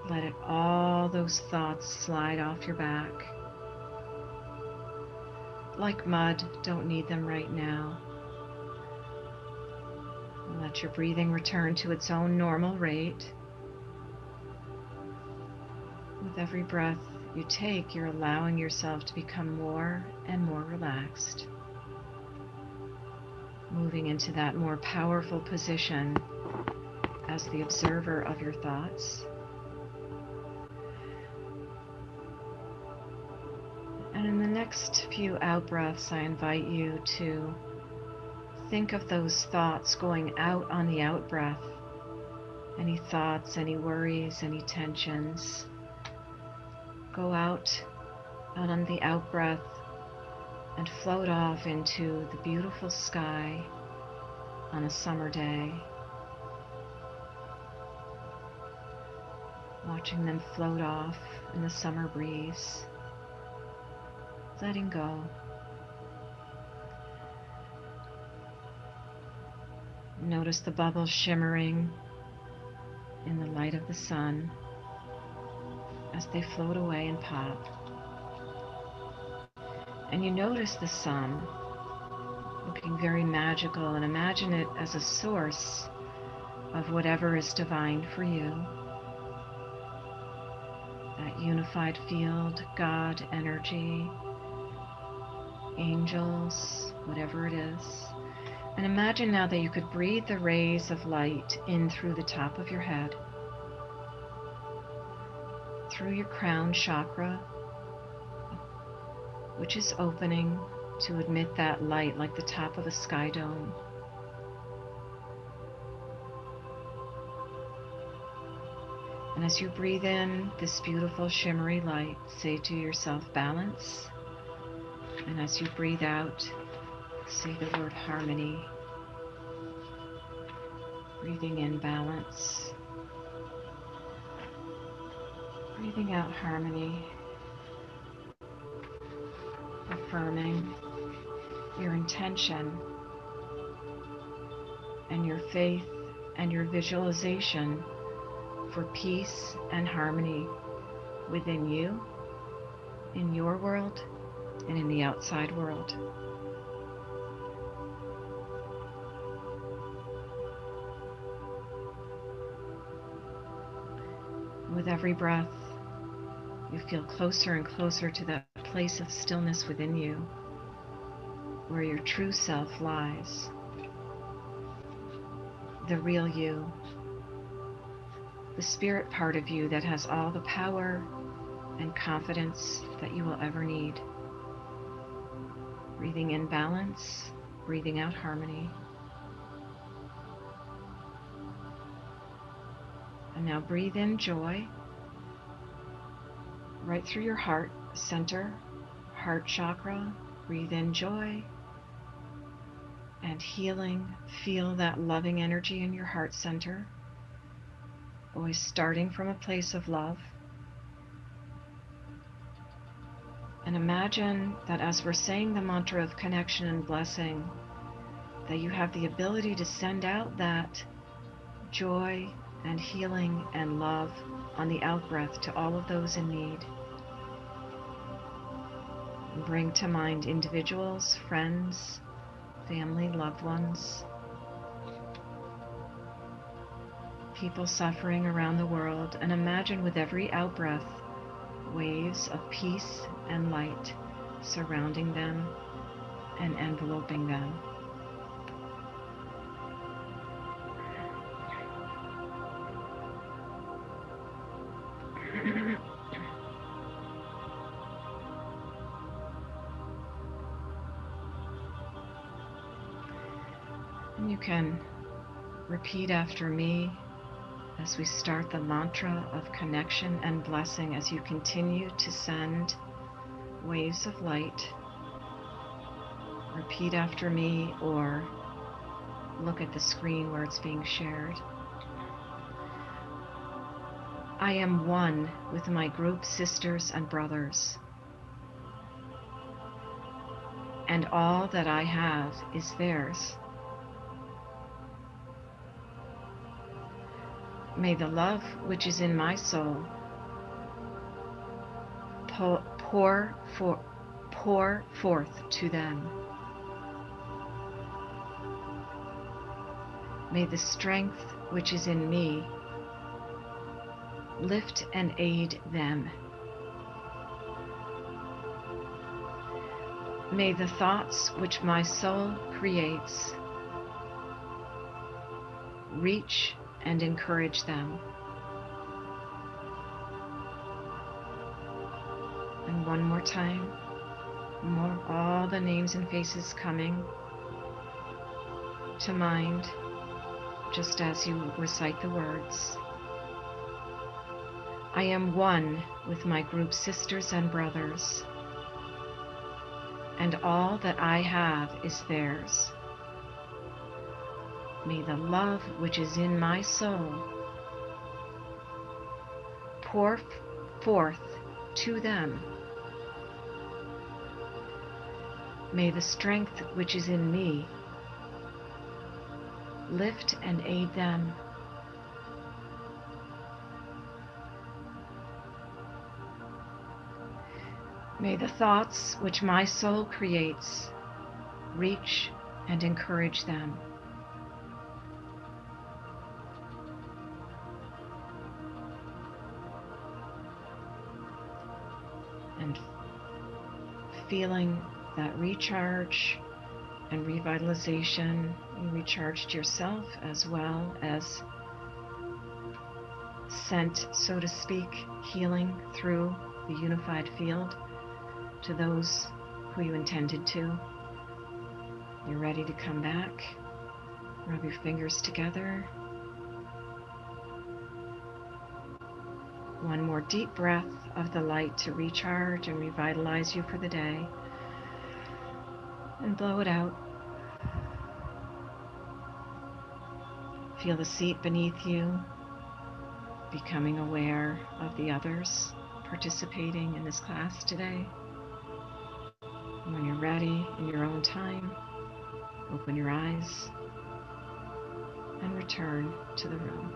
Let all those thoughts slide off your back. Like mud, don't need them right now. Let your breathing return to its own normal rate. With every breath you take, you're allowing yourself to become more and more relaxed. Moving into that more powerful position as the observer of your thoughts. And in the next few out-breaths, I invite you to think of those thoughts going out on the out-breath. Any thoughts, any worries, any tensions. Go out on the out-breath and float off into the beautiful sky on a summer day. Watching them float off in the summer breeze. Letting go. Notice the bubbles shimmering in the light of the sun as they float away and pop. And you notice the sun looking very magical, and imagine it as a source of whatever is divine for you. That unified field, God, energy, angels, whatever it is. And imagine now that you could breathe the rays of light in through the top of your head, through your crown chakra, which is opening to admit that light like the top of a sky dome. And as you breathe in this beautiful shimmery light, say to yourself, balance. And as you breathe out, say the word harmony. Breathing in balance. Breathing out harmony. Affirming your intention and your faith and your visualization for peace and harmony within you, in your world, and in the outside world. With every breath, you feel closer and closer to that place of stillness within you, where your true self lies, the real you, the spirit part of you that has all the power and confidence that you will ever need. Breathing in balance, breathing out harmony. And now breathe in joy, right through your heart center, heart chakra. Breathe in joy and healing. Feel that loving energy in your heart center, always starting from a place of love. And imagine that as we're saying the mantra of connection and blessing, that you have the ability to send out that joy and healing and love on the out-breath to all of those in need. Bring to mind individuals, friends, family, loved ones, people suffering around the world, and imagine with every out-breath waves of peace and light surrounding them and enveloping them. And you can repeat after me as we start the mantra of connection and blessing as you continue to send waves of light. Repeat after me or look at the screen where it's being shared. I am one with my group sisters and brothers, and all that I have is theirs. May the love which is in my soul pour forth to them. May the strength which is in me lift and aid them. May the thoughts which my soul creates reach and encourage them. And one more time, all the names and faces coming to mind just as you recite the words. I am one with my group sisters and brothers, and all that I have is theirs. May the love which is in my soul pour forth to them. May the strength which is in me lift and aid them. May the thoughts which my soul creates reach and encourage them. And feeling that recharge and revitalization, you recharged yourself as well as sent, so to speak, healing through the unified field to those who you intended to. You're ready to come back. Rub your fingers together. One more deep breath of the light to recharge and revitalize you for the day. And blow it out. Feel the seat beneath you, becoming aware of the others participating in this class today. And when you're ready, in your own time, open your eyes and return to the room.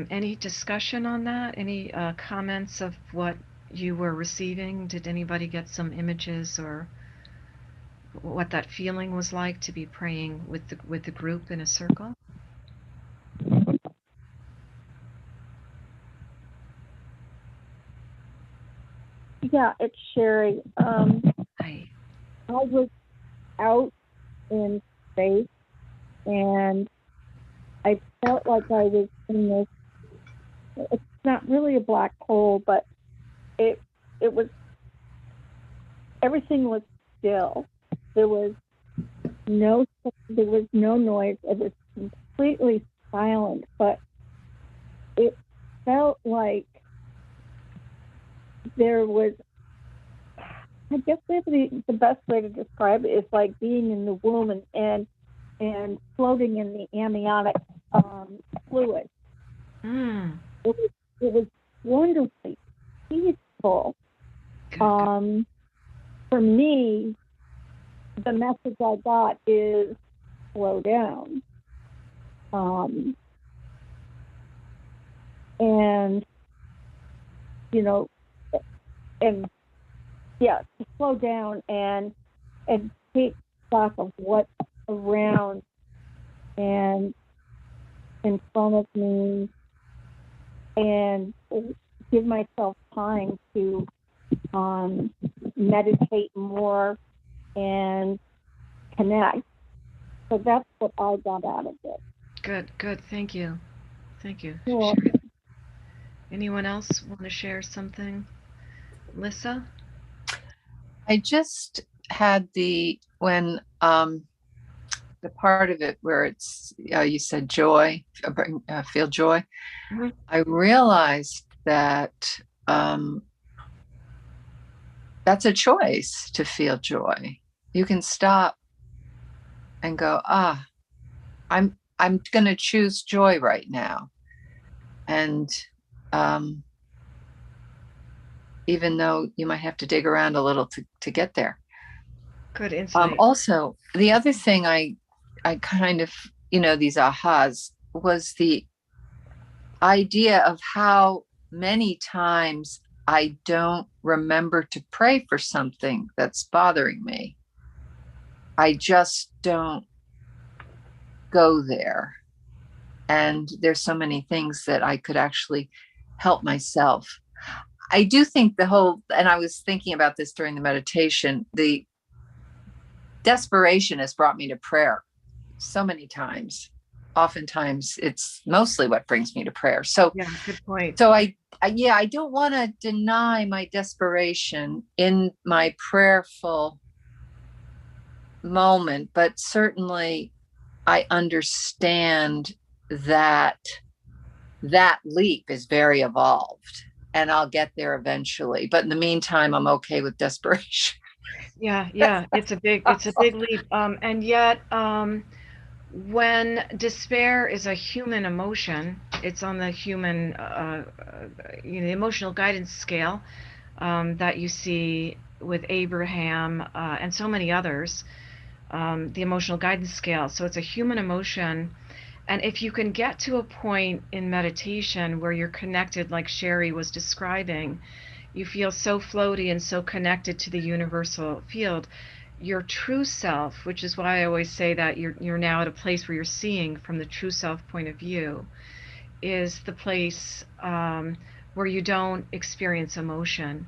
Any discussion on that? Any comments of what you were receiving? Did anybody get some images or what that feeling was like to be praying with the group in a circle? Yeah, it's Sherry. Hi. I was out in space and I felt like I was in this, it's not really a black hole, but it was, everything was still. There was no noise. It was completely silent, but it felt like there was, I guess maybe the best way to describe it is like being in the womb and floating in the amniotic fluid. Mm. It was wonderfully peaceful. Good. For me, the message I got is slow down. And, you know, and yeah, to slow down and take stock of what's around and in front of me, and give myself time to meditate more and connect. So that's what I got out of it. Good. Thank you. Thank you for Sure. sharing. Anyone else want to share something? Lissa? I just had when the part of it where it's you said joy, feel joy. Mhm. I realized that that's a choice to feel joy. You can stop and go, I'm going to choose joy right now, and even though you might have to dig around a little to get there. Good insight. Also, the other thing I kind of, these ahas was the idea of how many times I don't remember to pray for something that's bothering me. I just don't go there. And there's so many things that I could actually help myself. I do think and I was thinking about this during the meditation, the desperation has brought me to prayer so many times. Oftentimes it's mostly what brings me to prayer. So Yeah, good point. So I don't want to deny my desperation in my prayerful moment, but certainly I understand that leap is very evolved and I'll get there eventually. But in the meantime, I'm okay with desperation. Yeah, it's a big leap. And yet, when despair is a human emotion, it's on the human, the emotional guidance scale that you see with Abraham and so many others, the emotional guidance scale. So it's a human emotion. And if you can get to a point in meditation where you're connected, like Sherry was describing, you feel so floaty and so connected to the universal field, your true self, which is why I always say that you're now at a place where you're seeing from the true self point of view, is the place where you don't experience emotion.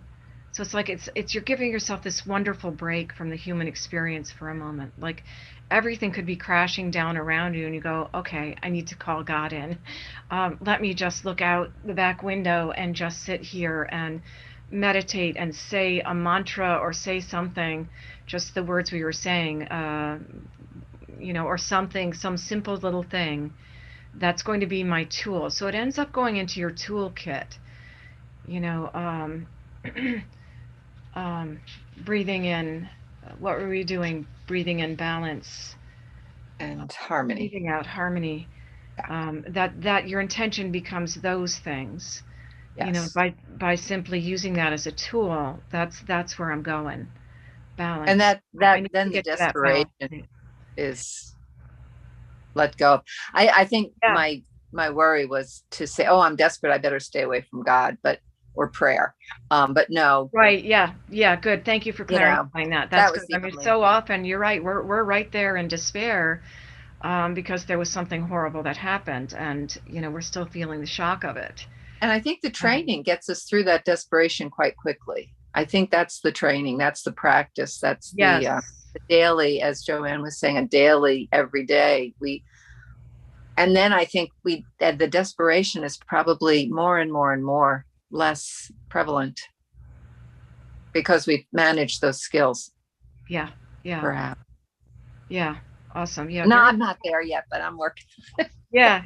So it's like it's you're giving yourself this wonderful break from the human experience for a moment. Like everything could be crashing down around you, and you go, okay, I need to call God in. Let me just look out the back window and just sit here and meditate and say a mantra or say something, just the words we were saying, or something, some simple little thing that's going to be my tool. So it ends up going into your toolkit. You know, breathing in. What were we doing? Breathing in balance And harmony. breathing out harmony. That your intention becomes those things. Yes. By simply using that as a tool. That's where I'm going. Balance. And that I need to then the get to that balance. desperation is let go. I think Yeah. my worry was to say, oh, I'm desperate, I better stay away from God, or prayer. But no. Right. Yeah. Good. Thank you for clarifying that. That's That good. was the I mean, only so thing. often you're right. We're right there in despair because there was something horrible that happened, and we're still feeling the shock of it. And I think the training gets us through that desperation quite quickly. I think that's the training, that's the practice, that's Yes. the daily, as Jo Ann was saying, a daily, every day. And then I think the desperation is probably more and more and more less prevalent because we've managed those skills. Yeah. Perhaps. Yeah. Awesome. Yeah. No, I'm not there yet, but I'm working. Yeah.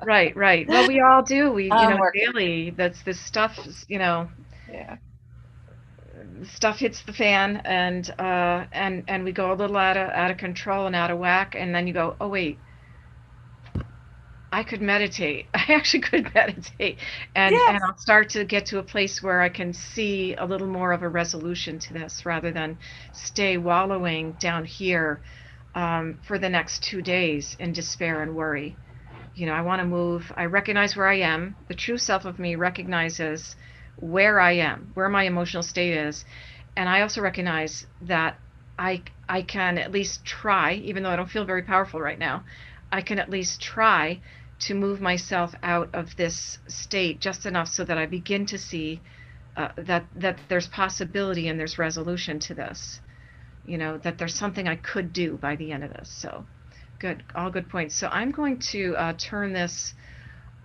Right. Well, we all do. We, working. daily. That's this stuff. Yeah. Stuff hits the fan, and we go a little out of control and out of whack, and then you go, oh wait, I could meditate. I actually could meditate, and Yes. I'll start to get to a place where I can see a little more of a resolution to this, rather than stay wallowing down here for the next 2 days in despair and worry. I want to move. I recognize where I am. The true self of me recognizes where I am, where my emotional state is, and I also recognize that I can at least try, even though I don't feel very powerful right now. I can at least try to move myself out of this state just enough so that I begin to see that there's possibility and there's resolution to this. That there's something I could do by the end of this. So, good, all good points. So I'm going to turn this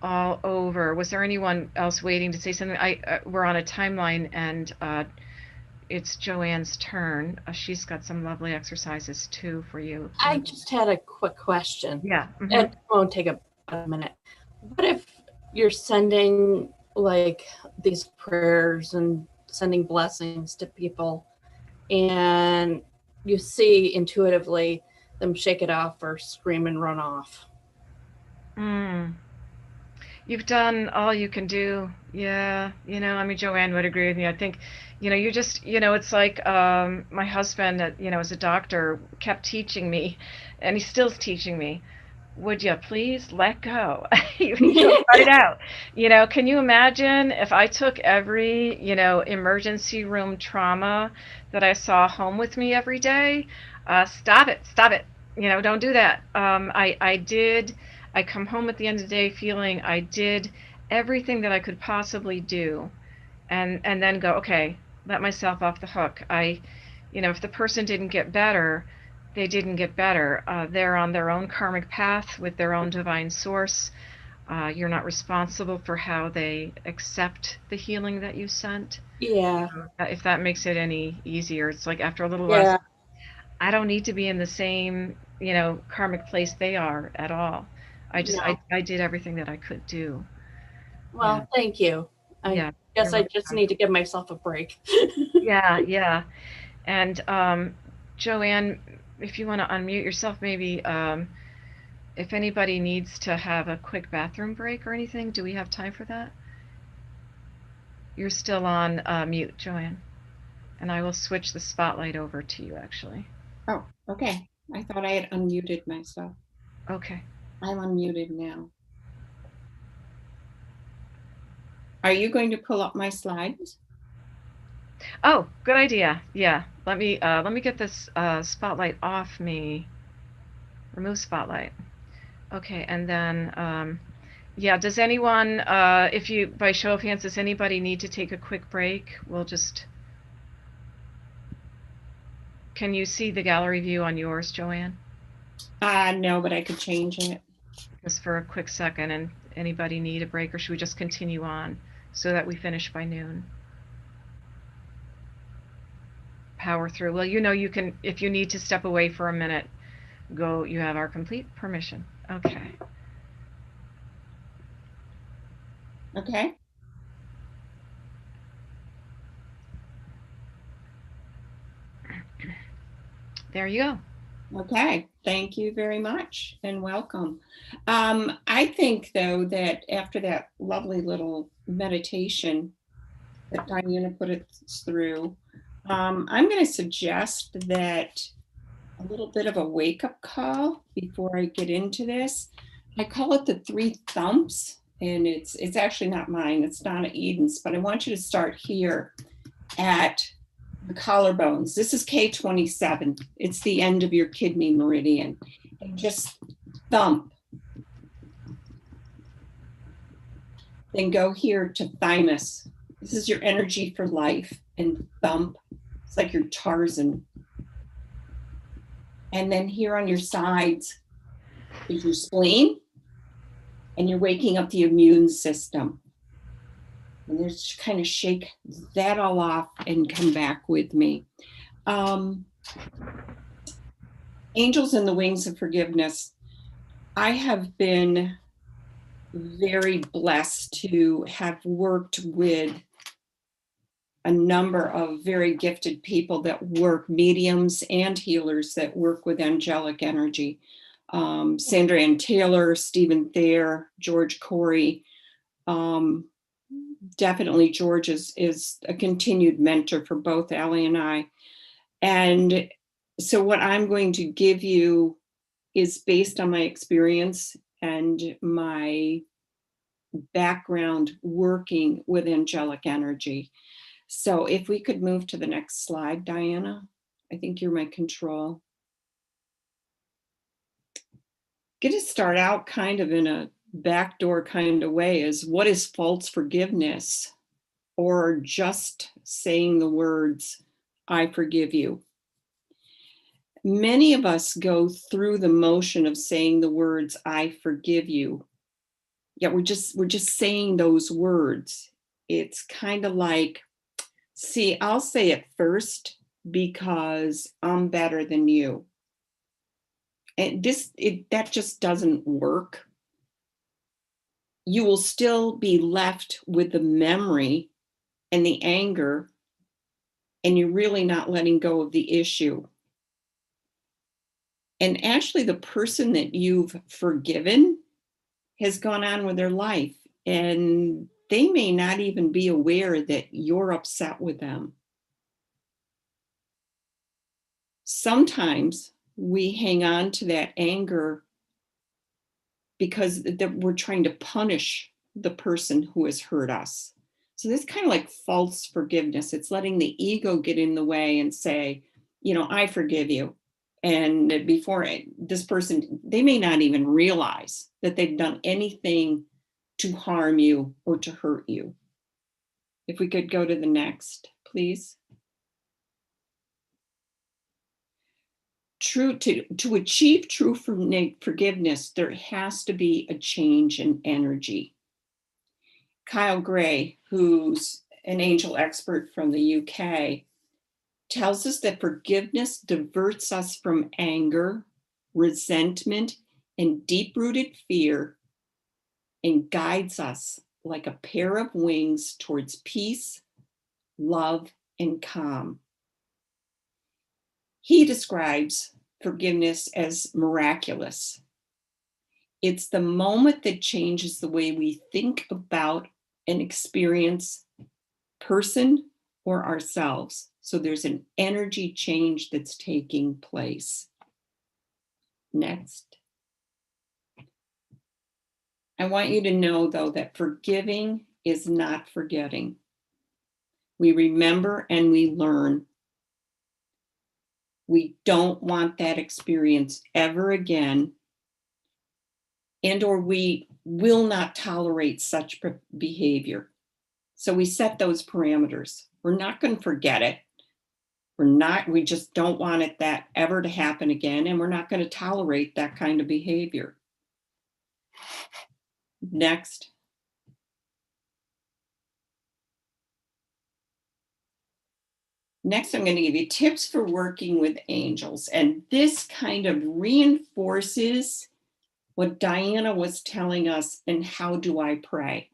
all over. Was there anyone else waiting to say something? We're on a timeline, and it's Jo Ann's turn. She's got some lovely exercises too for you. I just had a quick question. Yeah. It won't take a minute. What if you're sending like these prayers and sending blessings to people, and you see intuitively them shake it off or scream and run off? You've done all you can do. Yeah. Jo Ann would agree with me. I think, you just, it's like my husband, as a doctor, kept teaching me, and he's still teaching me, would you please let go? Cut it out. Can you imagine if I took every, emergency room trauma that I saw home with me every day? Stop it. Don't do that. I come home at the end of the day feeling I did everything that I could possibly do, and then go, okay, let myself off the hook. If the person didn't get better, they didn't get better. They're on their own karmic path with their own divine source. You're not responsible for how they accept the healing that you sent. Yeah. If that makes it any easier, it's like after a little Yeah. while, I don't need to be in the same, karmic place they are at all. I did everything that I could do. Well, thank you. I guess I just need to give myself a break. Yeah. And Jo Ann, if you want to unmute yourself, maybe if anybody needs to have a quick bathroom break or anything, do we have time for that? You're still on mute, Jo Ann. And I will switch the spotlight over to you, actually. Oh, okay. I thought I had unmuted myself. Okay. I'm unmuted now. Are you going to pull up my slides? Oh, good idea. Yeah. Let me get this spotlight off me. Remove spotlight. Okay, and then does anyone, if you, by show of hands, does anybody need to take a quick break? We'll just. Can you see the gallery view on yours, Jo Ann? No, but I could change it. Just for a quick second, and anybody need a break, or should we just continue on so that we finish by noon? Power through. Well, you can, if you need to step away for a minute, go, you have our complete permission. Okay. Okay. There you go. Okay, thank you very much and welcome. I think, though, that after that lovely little meditation that Diana put us through, I'm going to suggest that a little bit of a wake-up call before I get into this. I call it the 3 thumps, and it's actually not mine, it's Donna Eden's, but I want you to start here at the collarbones. This is K27. It's the end of your kidney meridian. And just thump. Then go here to thymus. This is your energy for life. And thump. It's like your Tarzan. And then here on your sides is your spleen. And you're waking up the immune system. And just kind of shake that all off and come back with me. Angels and the Wings of Forgiveness. I have been very blessed to have worked with a number of very gifted people that work, mediums and healers that work with angelic energy. Sandra Ann Taylor, Stephen Thayer, George Corey. Definitely George is a continued mentor for both Allie and I. And so what I'm going to give you is based on my experience and my background working with angelic energy. So if we could move to the next slide, Diana, I think you're my control. Going to start out kind of in a backdoor kind of way is, what is false forgiveness? Or just saying the words, I forgive you. Many of us go through the motion of saying the words, I forgive you. Yet we're just saying those words. It's kind of like, see, I'll say it first because I'm better than you. And that just doesn't work. You will still be left with the memory and the anger, and you're really not letting go of the issue. And actually, the person that you've forgiven has gone on with their life, and they may not even be aware that you're upset with them. Sometimes we hang on to that anger because we're trying to punish the person who has hurt us. So this is kind of like false forgiveness. It's letting the ego get in the way and say, I forgive you. And before this person, they may not even realize that they've done anything to harm you or to hurt you. If we could go to the next, please. To achieve true forgiveness, there has to be a change in energy. Kyle Gray, who's an angel expert from the UK, tells us that forgiveness diverts us from anger, resentment, and deep-rooted fear, and guides us like a pair of wings towards peace, love, and calm. He describes forgiveness as miraculous. It's the moment that changes the way we think about and experience person or ourselves. So there's an energy change that's taking place. Next. I want you to know, though, that forgiving is not forgetting. We remember and we learn. We don't want that experience ever again, or we will not tolerate such behavior. So we set those parameters. We're not going to forget it. We just don't want that ever to happen again, and we're not going to tolerate that kind of behavior. Next. Next, I'm going to give you tips for working with angels. And this kind of reinforces what Diana was telling us in How Do I Pray?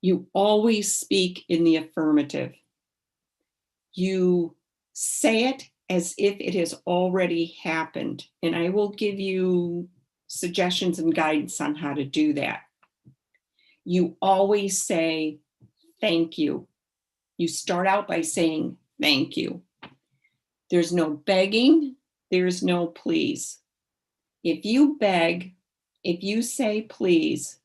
You always speak in the affirmative. You say it as if it has already happened. And I will give you suggestions and guidance on how to do that. You always say, thank you. You start out by saying, thank you. There's no begging. There's no please. If you beg, if you say please,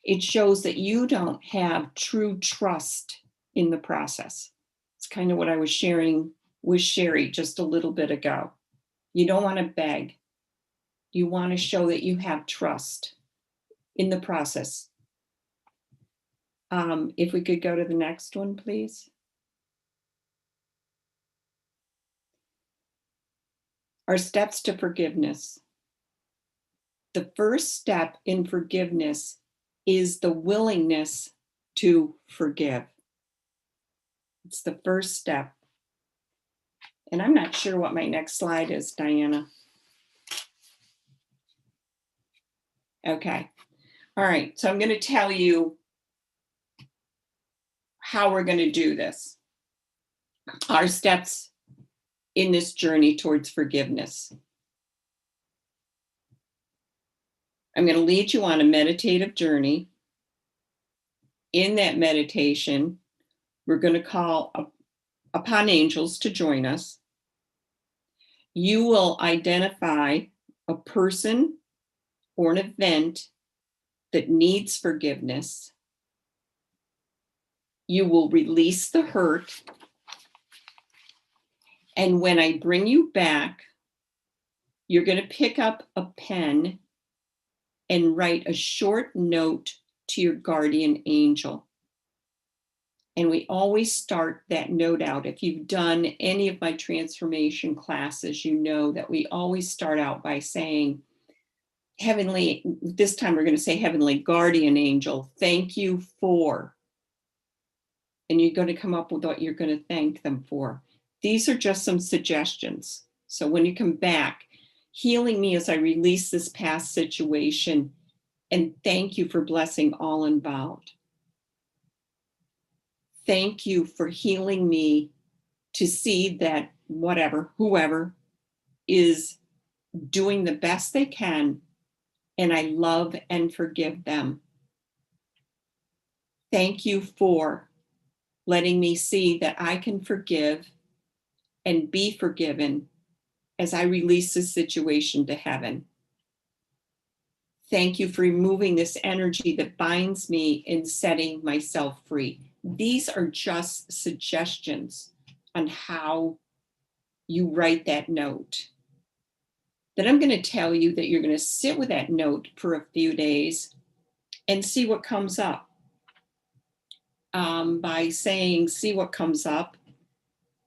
it shows that you don't have true trust in the process. It's kind of what I was sharing with Sherry just a little bit ago. You don't want to beg. You want to show that you have trust in the process. If we could go to the next one, please. Our steps to forgiveness. The first step in forgiveness is the willingness to forgive. It's the first step. And I'm not sure what my next slide is, Diana. Okay. All right. So I'm going to tell you how we're going to do this. Our steps in this journey towards forgiveness. I'm going to lead you on a meditative journey. In that meditation, we're going to call upon angels to join us. You will identify a person or an event that needs forgiveness. You will release the hurt. And when I bring you back, you're going to pick up a pen and write a short note to your guardian angel. And we always start that note out. If you've done any of my transformation classes, you know that we always start out by saying, Heavenly, this time we're going to say, Heavenly Guardian Angel, thank you for. And you're going to come up with what you're going to thank them for. These are just some suggestions. So when you come back, healing me as I release this past situation, and thank you for blessing all involved. Thank you for healing me to see that whoever is doing the best they can, and I love and forgive them. Thank you for letting me see that I can forgive and be forgiven as I release this situation to heaven. Thank you for removing this energy that binds me and setting myself free. These are just suggestions on how you write that note. Then I'm going to tell you that you're going to sit with that note for a few days and see what comes up. By saying, see what comes up,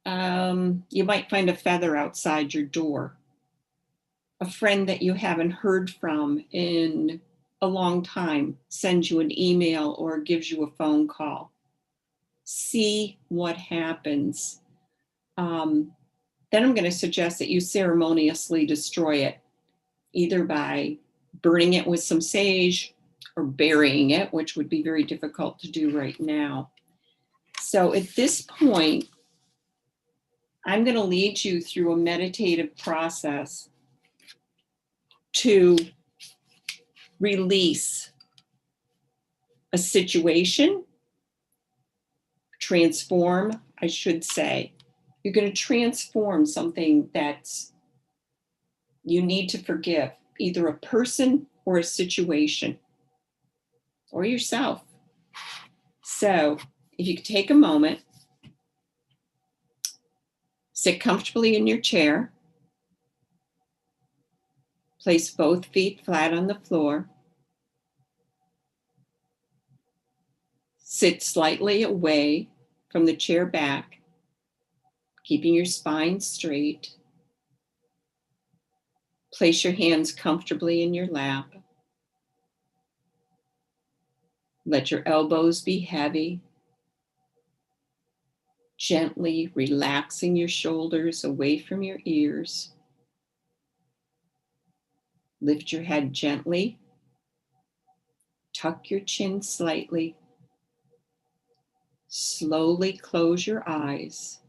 you might find a feather outside your door. A friend that you haven't heard from in a long time sends you an email or gives you a phone call. See what happens. Then I'm going to suggest that you ceremoniously destroy it, either by burning it with some sage or burying it, which would be very difficult to do right now. So at this point, I'm going to lead you through a meditative process to release a situation, transform, I should say. You're going to transform something that's you need to forgive, either a person or a situation or yourself. So if you could take a moment, sit comfortably in your chair, place both feet flat on the floor, sit slightly away from the chair back, keeping your spine straight. Place your hands comfortably in your lap. Let your elbows be heavy. Gently relaxing your shoulders away from your ears. Lift your head gently. Tuck your chin slightly. Slowly close your eyes.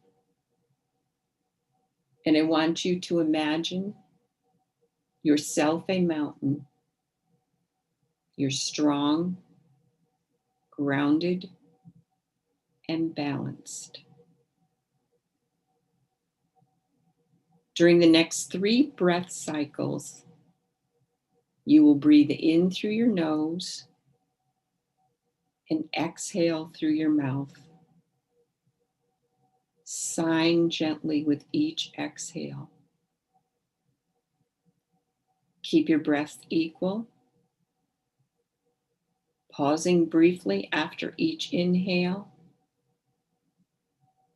And I want you to imagine yourself a mountain. You're strong, grounded, and balanced. During the next 3 breath cycles, you will breathe in through your nose and exhale through your mouth, sighing gently with each exhale. Keep your breath equal, pausing briefly after each inhale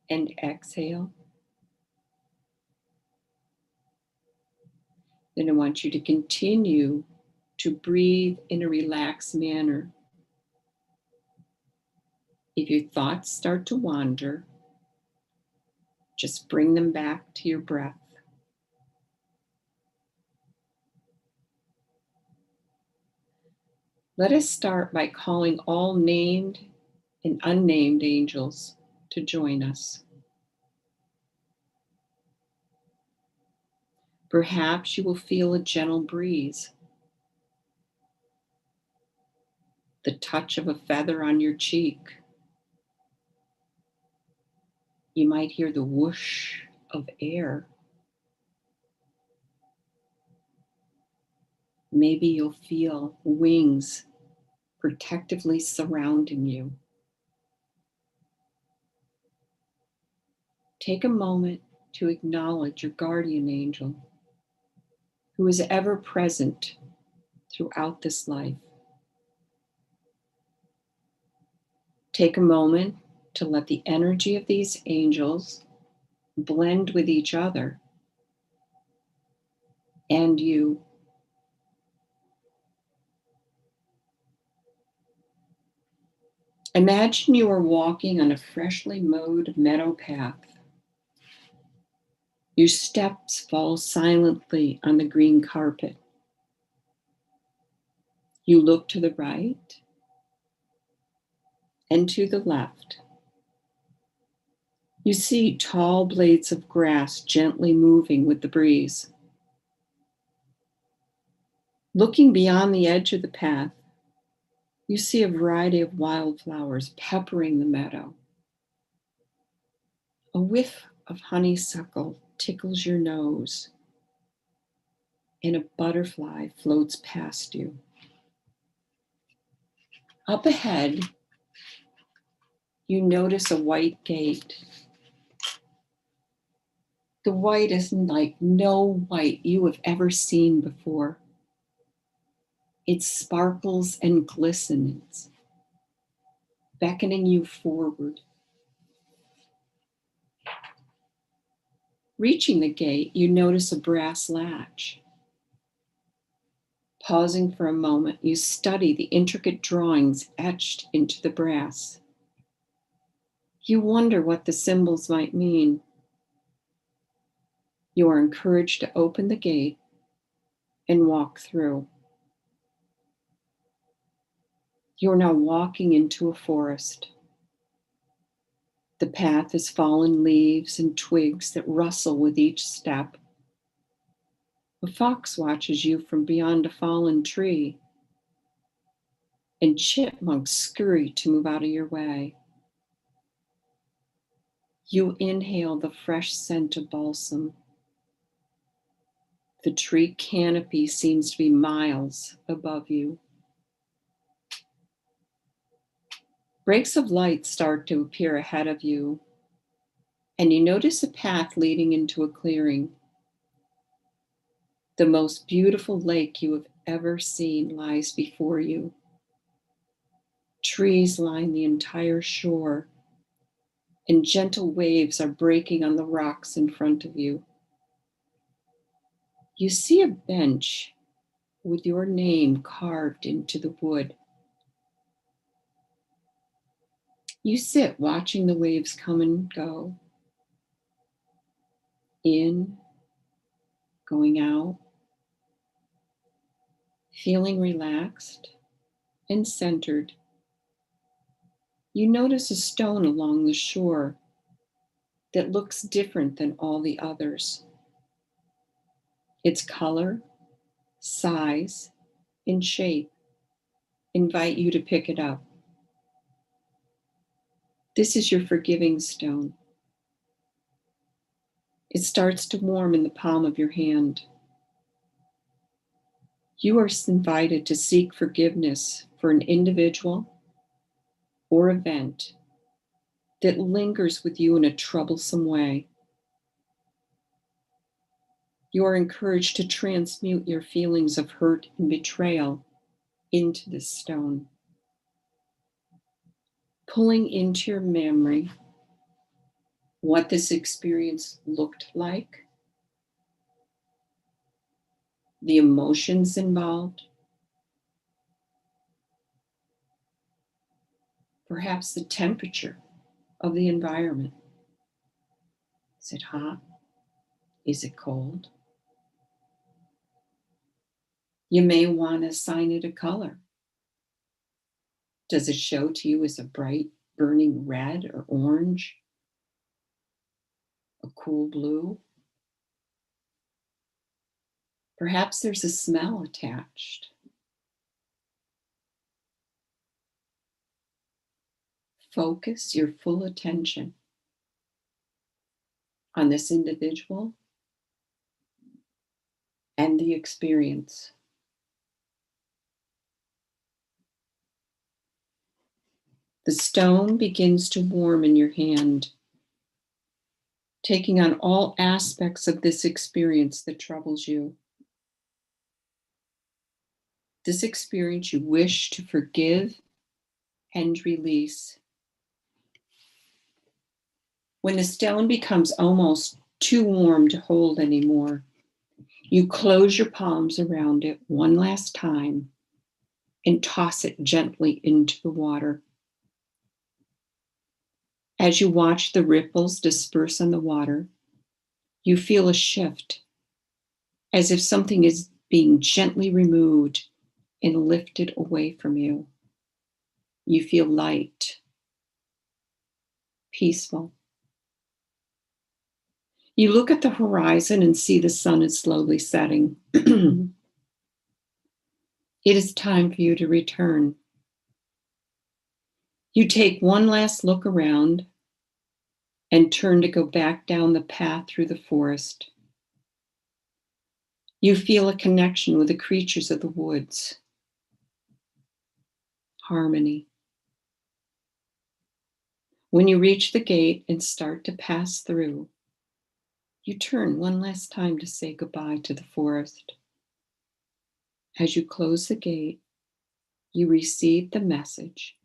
and exhale. Then I want you to continue to breathe in a relaxed manner. If your thoughts start to wander, just bring them back to your breath. Let us start by calling all named and unnamed angels to join us. Perhaps you will feel a gentle breeze. the touch of a feather on your cheek. You might hear the whoosh of air. Maybe you'll feel wings protectively surrounding you. Take a moment to acknowledge your guardian angel who is ever present throughout this life. Take a moment to let the energy of these angels blend with each other and you. Imagine you are walking on a freshly mowed meadow path. Your steps fall silently on the green carpet. You look to the right and to the left. You see tall blades of grass gently moving with the breeze. Looking beyond the edge of the path, you see a variety of wildflowers peppering the meadow. A whiff of honeysuckle tickles your nose, and a butterfly floats past you. Up ahead, you notice a white gate. The white is like no white you have ever seen before. It sparkles and glistens, beckoning you forward. Reaching the gate, you notice a brass latch. Pausing for a moment, you study the intricate drawings etched into the brass. You wonder what the symbols might mean. You are encouraged to open the gate and walk through. You are now walking into a forest. The path has fallen leaves and twigs that rustle with each step. A fox watches you from beyond a fallen tree, and chipmunks scurry to move out of your way. You inhale the fresh scent of balsam. The tree canopy seems to be miles above you. Breaks of light start to appear ahead of you, and you notice a path leading into a clearing. The most beautiful lake you have ever seen lies before you. Trees line the entire shore, and gentle waves are breaking on the rocks in front of you. You see a bench with your name carved into the wood. You sit watching the waves come and go, in, going out, feeling relaxed and centered. You notice a stone along the shore that looks different than all the others. Its color, size, and shape invite you to pick it up. This is your forgiving stone. It starts to warm in the palm of your hand. You are invited to seek forgiveness for an individual or event that lingers with you in a troublesome way. You are encouraged to transmute your feelings of hurt and betrayal into this stone. Pulling into your memory what this experience looked like, the emotions involved, perhaps the temperature of the environment. Is it hot? Is it cold? You may want to assign it a color. Does it show to you as a bright, burning red or orange? A cool blue? Perhaps there's a smell attached. focus your full attention on this individual and the experience. The stone begins to warm in your hand, taking on all aspects of this experience that troubles you. This experience you wish to forgive and release. When the stone becomes almost too warm to hold anymore, you close your palms around it one last time and toss it gently into the water. As you watch the ripples disperse on the water, you feel a shift, as if something is being gently removed and lifted away from you. You feel light, peaceful. You look at the horizon and see the sun is slowly setting. It is time for you to return. You take one last look around and turn to go back down the path through the forest. You feel a connection with the creatures of the woods. Harmony. When you reach the gate and start to pass through, you turn one last time to say goodbye to the forest. As you close the gate, you receive the message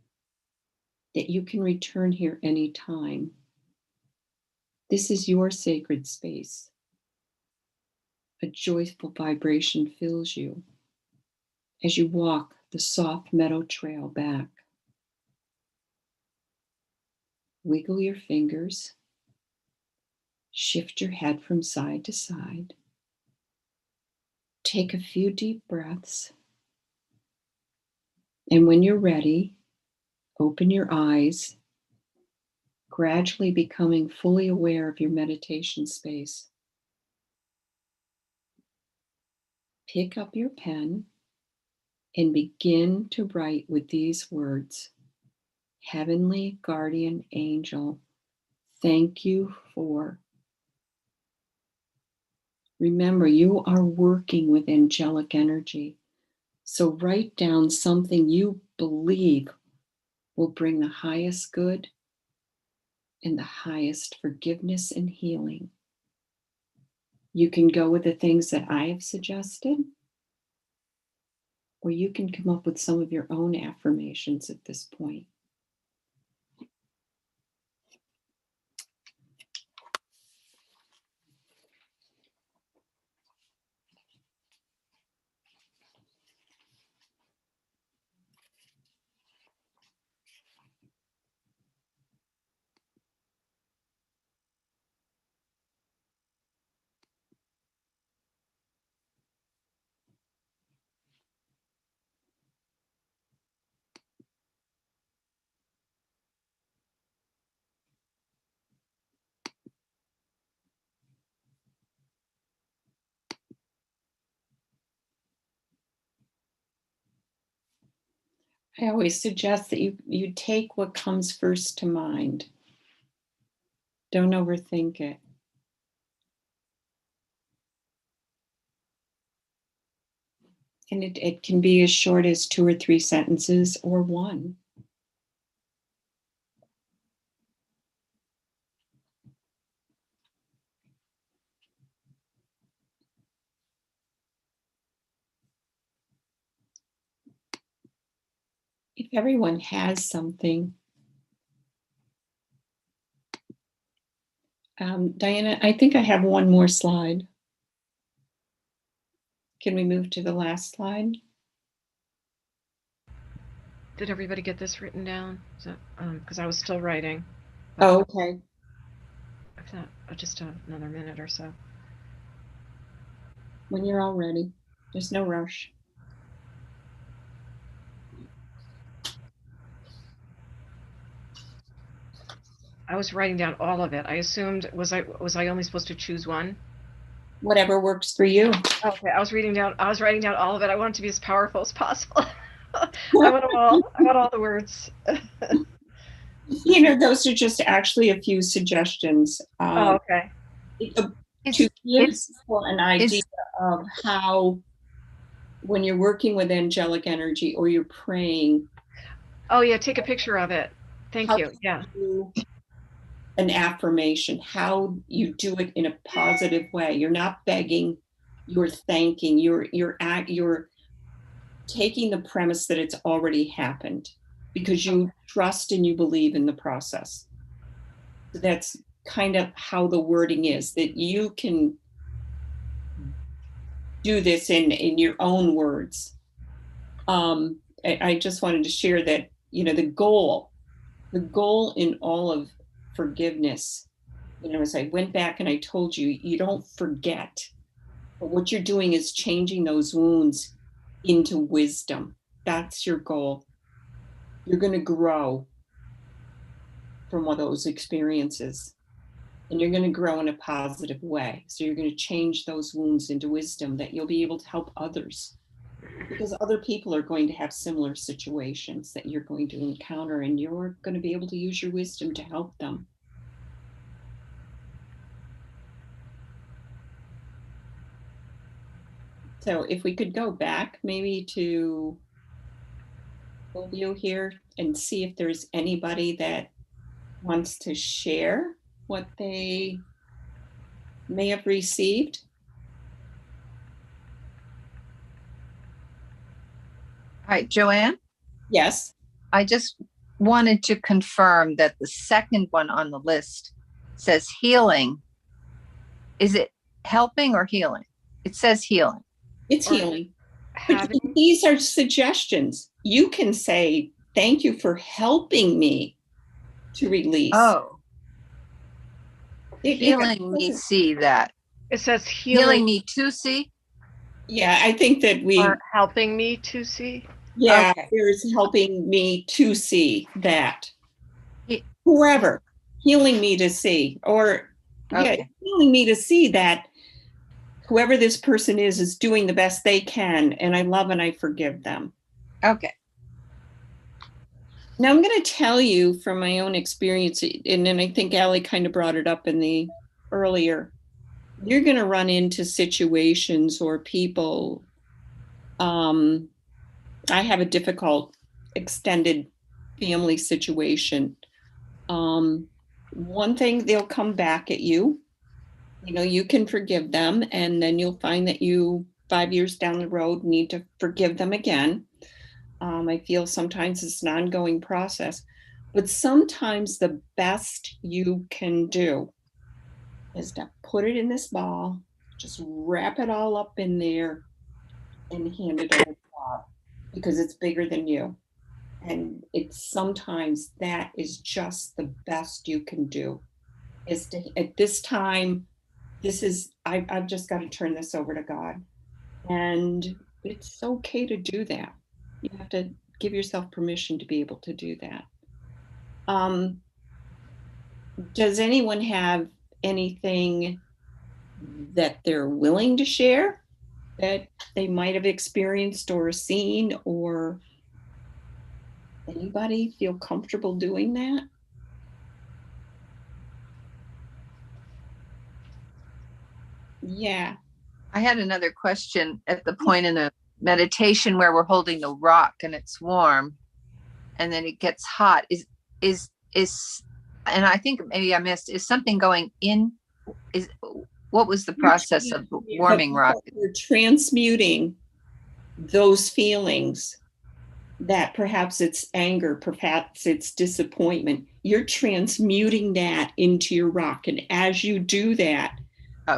that you can return here anytime. This is your sacred space. A joyful vibration fills you as you walk the soft meadow trail back. Wiggle your fingers. Shift your head from side to side. Take a few deep breaths. And when you're ready, open your eyes, gradually becoming fully aware of your meditation space. Pick up your pen and begin to write with these words: Heavenly Guardian Angel, thank you for. Remember, you are working with angelic energy. So write down something you believe will bring the highest good and the highest forgiveness and healing. You can go with the things that I have suggested, or you can come up with some of your own affirmations at this point. I always suggest that you take what comes first to mind. Don't overthink it. And it can be as short as 2 or 3 sentences or one. If everyone has something, Diana, I think I have one more slide. Can we move to the last slide? Did everybody get this written down? Because I was still writing. Oh, okay. If not, just another minute or so. When you're all ready. There's no rush. I was writing down all of it. I assumed, was I only supposed to choose one? Whatever works for you. Okay, I was writing down all of it. I want it to be as powerful as possible. I want all the words. Those are just actually a few suggestions. Oh, okay. To It's- give it's- people an idea of how, when you're working with angelic energy or you're praying, Oh, yeah, take a picture of it. Thank how you. to Yeah. do an affirmation, how you do it in a positive way. You're not begging, you're thanking, you're taking the premise that it's already happened because you trust and you believe in the process. So that's kind of how the wording is, that you can do this in your own words. I just wanted to share that, the goal in all of forgiveness, as I went back and I told you, you don't forget, but what you're doing is changing those wounds into wisdom. That's your goal. You're going to grow from all those experiences, and you're going to grow in a positive way. So you're going to change those wounds into wisdom that you'll be able to help others, because other people are going to have similar situations that you're going to encounter, and you're going to be able to use your wisdom to help them. So if we could go back maybe to Fulvio here and see if there's anybody that wants to share what they may have received. All right, Joanne, Yes. I just wanted to confirm that the second one on the list says healing. Is it helping or healing? It says healing. It's Or healing. But having, these are suggestions. You can say, thank you for helping me to release. Oh, It healing me doesn't- see that. it says Healing healing me to see. Yeah, I think that or helping me to see. yeah, Okay. there's helping me to see that. He- Whoever, healing me to see, or Okay. healing me to see that whoever this person is doing the best they can, and I love and I forgive them. Okay. Now I'm going to tell you from my own experience, and then I think Allie kind of brought it up in the earlier. You're going to run into situations or people. I have a difficult extended family situation. One thing, they'll come back at you. You can forgive them, and then you'll find that you 5 years down the road need to forgive them again. I feel sometimes it's an ongoing process, but sometimes the best you can do is to put it in this ball, just wrap it all up in there and hand it over to God, because it's bigger than you. And it's sometimes that is just the best you can do, is to, at this time, I've just got to turn this over to God. And it's okay to do that. You have to give yourself permission to be able to do that. Does anyone have anything that they're willing to share that they might have experienced or seen, or anybody feel comfortable doing that? Yeah. I had another question at the point in the meditation where we're holding the rock and it's warm and then it gets hot. And I think maybe I missed, is something going in? What was the process of the warming rock? You're transmuting those feelings, that perhaps it's anger, perhaps it's disappointment. You're transmuting that into your rock. And as you do that,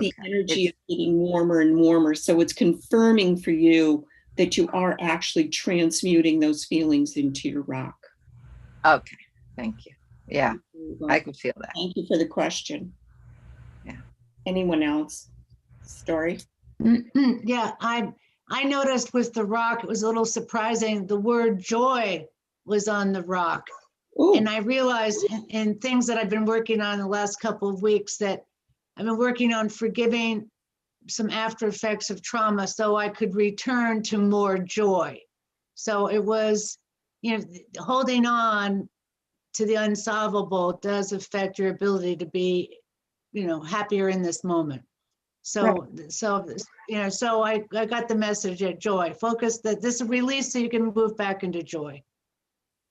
the energy is getting warmer and warmer. So it's confirming for you that you are actually transmuting those feelings into your rock. Okay, thank you. Yeah, I could feel that. Thank you for the question. Yeah. Anyone else? Story? Yeah, I noticed with the rock, it was a little surprising. The word joy was on the rock. Ooh. And I realized in things that I've been working on the last couple of weeks that I've been working on forgiving some after effects of trauma so I could return to more joy. So it was, holding on to the unsolvable does affect your ability to be, happier in this moment. So, so I got the message at joy. Focus that this is release so you can move back into joy.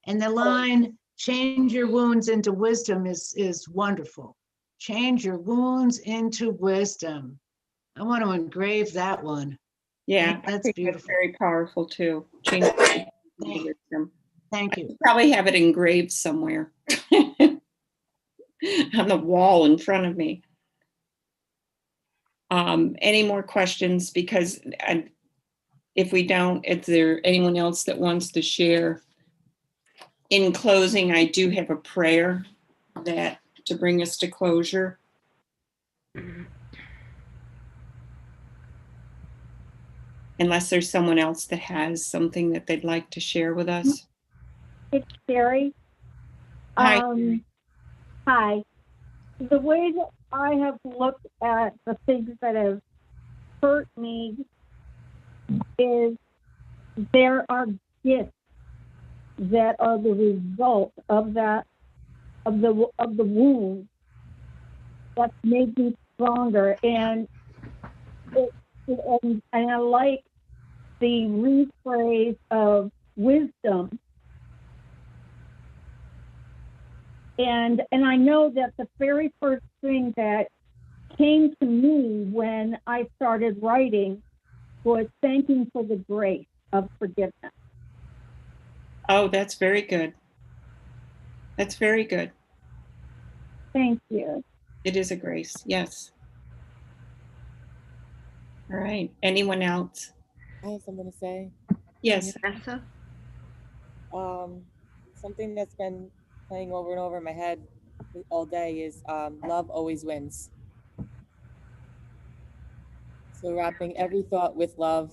And the line, change your wounds into wisdom is wonderful. Change your wounds into wisdom. I want to engrave that one. Yeah, That's I think beautiful. that's very powerful too. Change wisdom. Thank you. Probably have it engraved somewhere on the wall in front of me. Any more questions? Because if we don't, is there anyone else that wants to share? In closing, I do have a prayer that to bring us to closure. Unless there's someone else that has something that they'd like to share with us. It's Sherry. Hi. Hi. The way that I have looked at the things that have hurt me is there are gifts that are the result of that, of the wound that's made me stronger. And and I like the rephrase of wisdom. And I know that the very first thing that came to me when I started writing was thanking for the grace of forgiveness. Oh, that's very good. That's very good. Thank you. It is a grace. Yes. All right. Anyone else? I have something to say. Yes. Vanessa? Something that's been playing over and over in my head all day is love always wins. So wrapping every thought with love,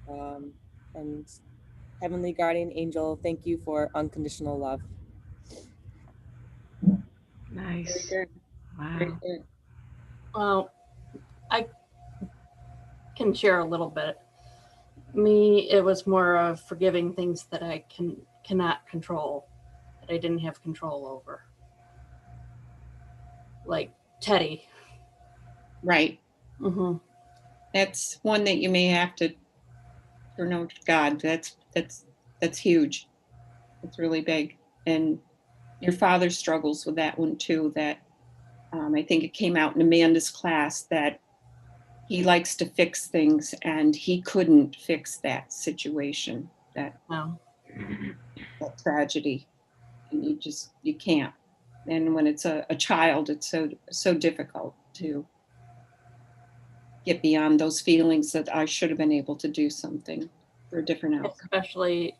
and Heavenly Guardian Angel, thank you for unconditional love. Nice. Very good. Wow. Very good. Well, I can share a little bit. Me, it was more of forgiving things that I cannot control, that I didn't have control over. Like Teddy. Right. Mm-hmm. That's one that you may have to turn over to God. That's huge. It's really big. And your father struggles with that one too. That I think it came out in Amanda's class that he likes to fix things and he couldn't fix that situation, that tragedy. And you can't. And when it's a child, it's so difficult to get beyond those feelings that I should have been able to do something for a different outcome. Especially,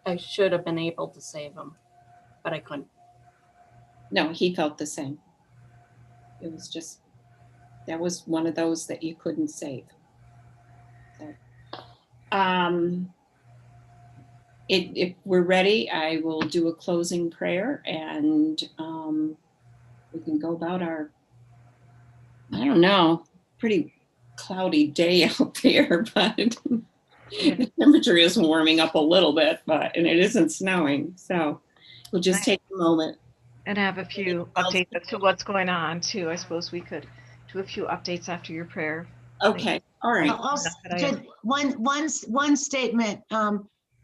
I should have been able to save him, but I couldn't. No, he felt the same. It was just, that was one of those that you couldn't save. So, if we're ready, I will do a closing prayer and we can go about our, I don't know, pretty cloudy day out there, but the temperature is warming up a little bit, and it isn't snowing. So we'll just take a moment. And have a few updates as to what's going on too. I suppose we could do a few updates after your prayer. Okay. All right. Also, one statement.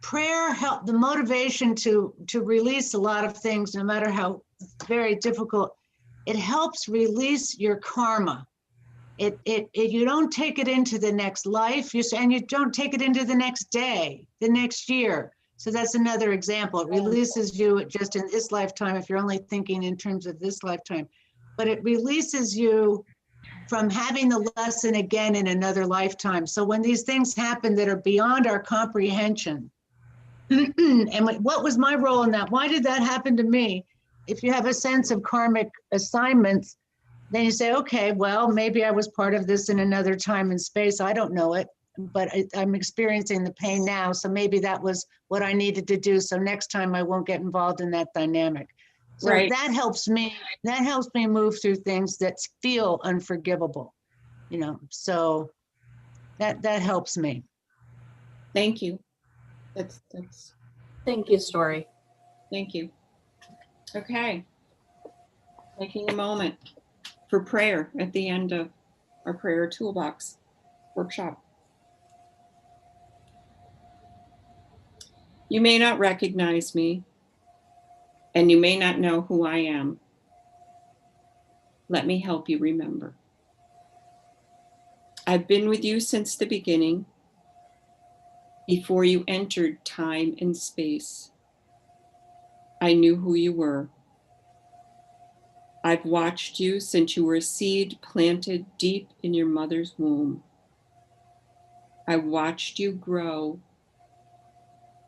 Prayer help the motivation to release a lot of things, no matter how very difficult. It helps release your karma. It you don't take it into the next life, and you don't take it into the next day, the next year. So that's another example. It releases you just in this lifetime if you're only thinking in terms of this lifetime, but it releases you from having the lesson again in another lifetime. So when these things happen that are beyond our comprehension, and what was my role in that? Why did that happen to me? If you have a sense of karmic assignments, then you say, okay, well, maybe I was part of this in another time and space. I don't know it, but I'm experiencing the pain now. So maybe that was what I needed to do. So next time I won't get involved in that dynamic. So Right. that helps me move through things that feel unforgivable, so that helps me. Thank you. That's Thank you, Story. Thank you. Okay. Taking a moment for prayer at the end of our prayer toolbox workshop. You may not recognize me, and you may not know who I am. Let me help you remember. I've been with you since the beginning, before you entered time and space. I knew who you were. I've watched you since you were a seed planted deep in your mother's womb. I watched you grow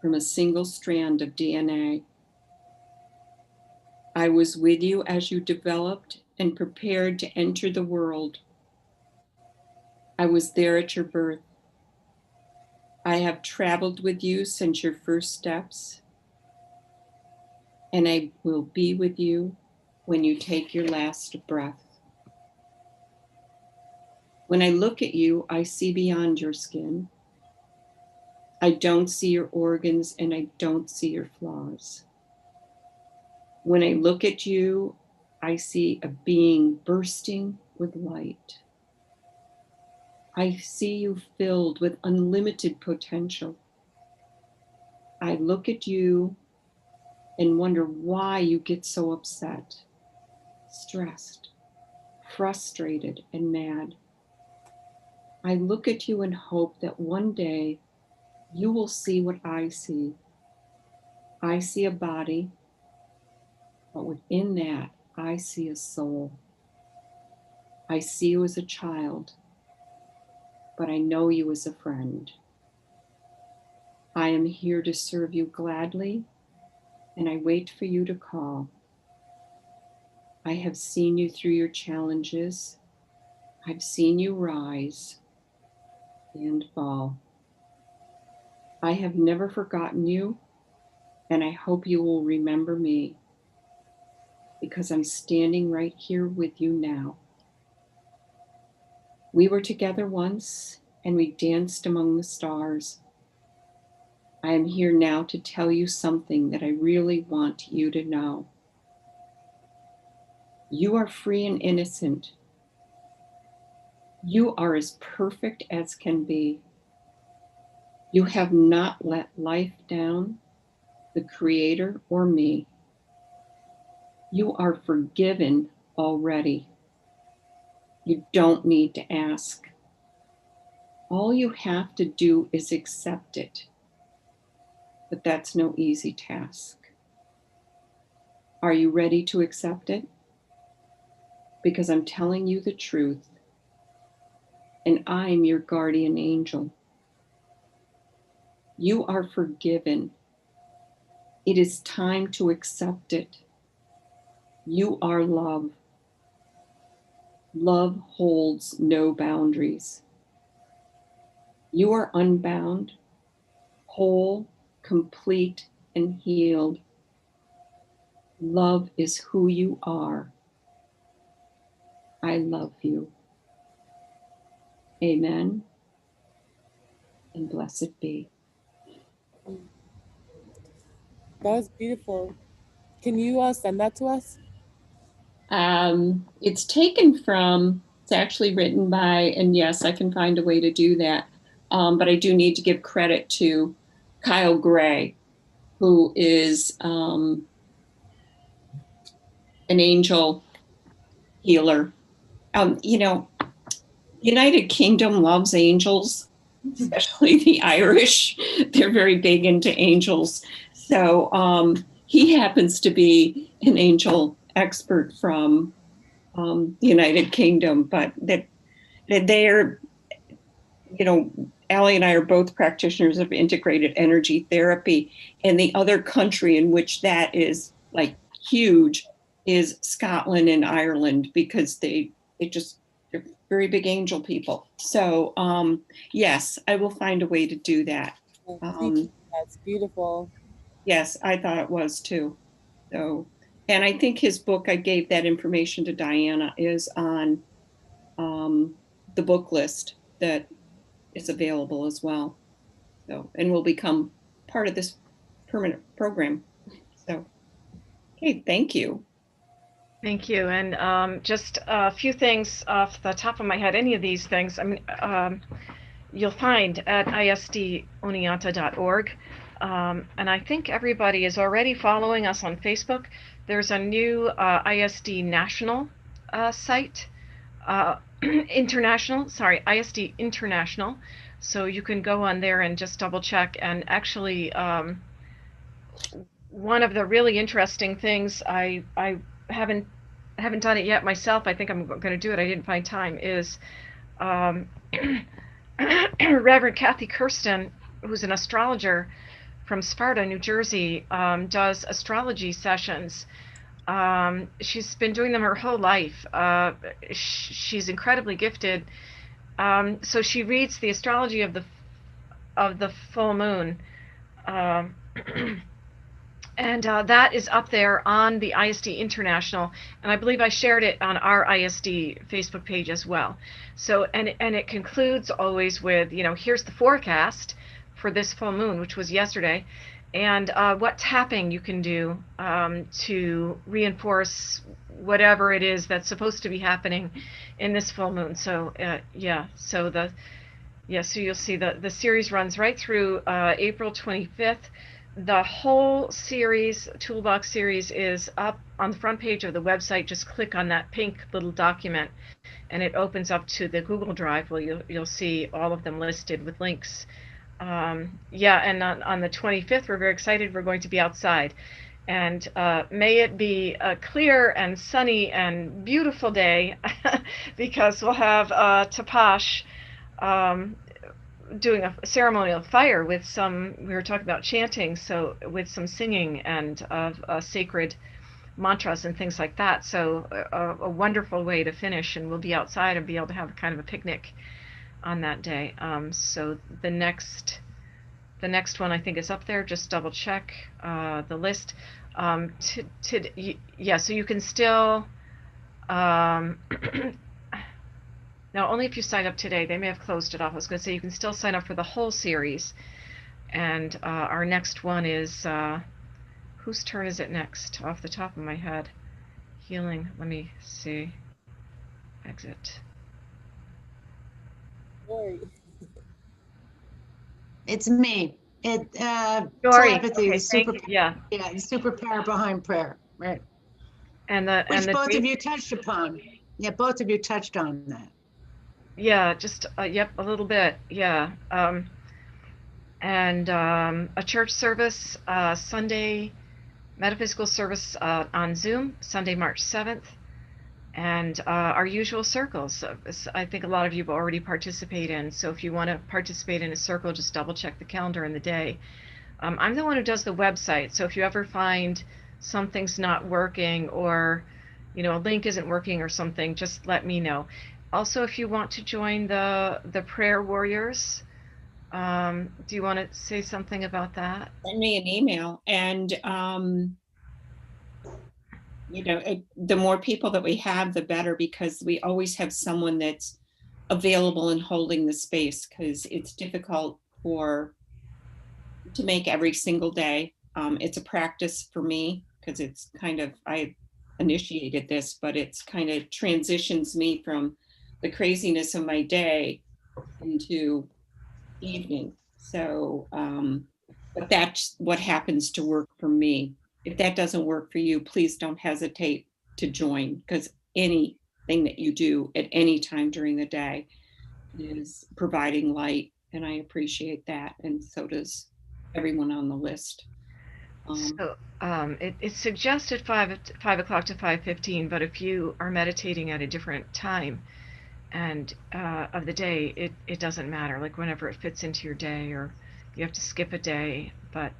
from a single strand of DNA. I was with you as you developed and prepared to enter the world. I was there at your birth. I have traveled with you since your first steps, and I will be with you when you take your last breath. When I look at you, I see beyond your skin. I don't see your organs and I don't see your flaws. When I look at you, I see a being bursting with light. I see you filled with unlimited potential. I look at you and wonder why you get so upset, stressed, frustrated, and mad. I look at you and hope that one day you will see what I see. I see a body, but within that, I see a soul. I see you as a child, but I know you as a friend. I am here to serve you gladly, and I wait for you to call. I have seen you through your challenges. I've seen you rise and fall. I have never forgotten you, and I hope you will remember me, because I'm standing right here with you now. We were together once, and we danced among the stars. I am here now to tell you something that I really want you to know. You are free and innocent. You are as perfect as can be. You have not let life down, the Creator, or me. You are forgiven already. You don't need to ask. All you have to do is accept it. But that's no easy task. Are you ready to accept it? Because I'm telling you the truth, and I'm your guardian angel. You are forgiven. It is time to accept it. You are love. Love holds no boundaries. You are unbound, whole, complete, and healed. Love is who you are. I love you. Amen. And blessed be. That was beautiful. Can you send that to us? It's taken from, it's actually written by, and yes, I can find a way to do that. But I do need to give credit to Kyle Gray, who is an angel healer. United Kingdom loves angels, especially the Irish. They're very big into angels. So he happens to be an angel expert from the United Kingdom, but that they're, Allie and I are both practitioners of integrated energy therapy. And the other country in which that is like huge is Scotland and Ireland, because they're very big angel people. So yes, I will find a way to do that. That's beautiful. Yes, I thought it was too. So, and I think his book, I gave that information to Diana, is on the book list that is available as well. So, and will become part of this permanent program. So Okay, thank you. Thank you. And just a few things off the top of my head. Any of these things, I mean, you'll find at isdoneonta.org. And I think everybody is already following us on Facebook. There's a new ISD national site, ISD International. So you can go on there and just double check. And actually, one of the really interesting things, I haven't done it yet myself. I think I'm going to do it. I didn't find time. Is Reverend Kathy Kirsten, who's an astrologer from Sparta, New Jersey, does astrology sessions. She's been doing them her whole life. She's incredibly gifted. So she reads the astrology of the full moon. And that is up there on the ISD International, and I believe I shared it on our ISD Facebook page as well. So, and it concludes always with, here's the forecast for this full moon, which was yesterday, and what tapping you can do to reinforce whatever it is that's supposed to be happening in this full moon. So, so you'll see the series runs right through April 25th. The whole series, Toolbox series, is up on the front page of the website. Just click on that pink little document, and it opens up to the Google Drive where you'll see all of them listed with links. And on the 25th, we're very excited. We're going to be outside. And may it be a clear and sunny and beautiful day because we'll have Tapash doing a ceremonial fire with we were talking about chanting, so with some singing and sacred mantras and things like that. So a wonderful way to finish, and we'll be outside and be able to have kind of a picnic on that day. So the next one I think is up there. Just double check the list. So you can still now, only if you sign up today. They may have closed it off. I was going to say you can still sign up for the whole series. And our next one is, whose turn is it next? Off the top of my head. Healing. Let me see. Exit. It's me. Telepathy, okay, thank you. Yeah, the superpower behind prayer, right? Which both of you touched upon. Yeah, both of you touched on that. Yeah, just yep, a little bit. Yeah, and a church service, Sunday, metaphysical service on Zoom, Sunday, March 7th, and our usual circles. I think a lot of you have already participated in. So if you want to participate in a circle, just double check the calendar and the day. I'm the one who does the website, so if you ever find something's not working or a link isn't working or something, just let me know. Also, if you want to join the prayer warriors, do you want to say something about that? Send me an email, and the more people that we have, the better, because we always have someone that's available and holding the space, because it's difficult to make every single day. It's a practice for me because it's kind of, I initiated this, but it's kind of transitions me from the craziness of my day into evening. So, but that's what happens to work for me. If that doesn't work for you, please don't hesitate to join, because anything that you do at any time during the day is providing light, and I appreciate that, and so does everyone on the list. So it's suggested 5 o'clock to 5:15, but if you are meditating at a different time and of the day, it doesn't matter, like whenever it fits into your day, or you have to skip a day. But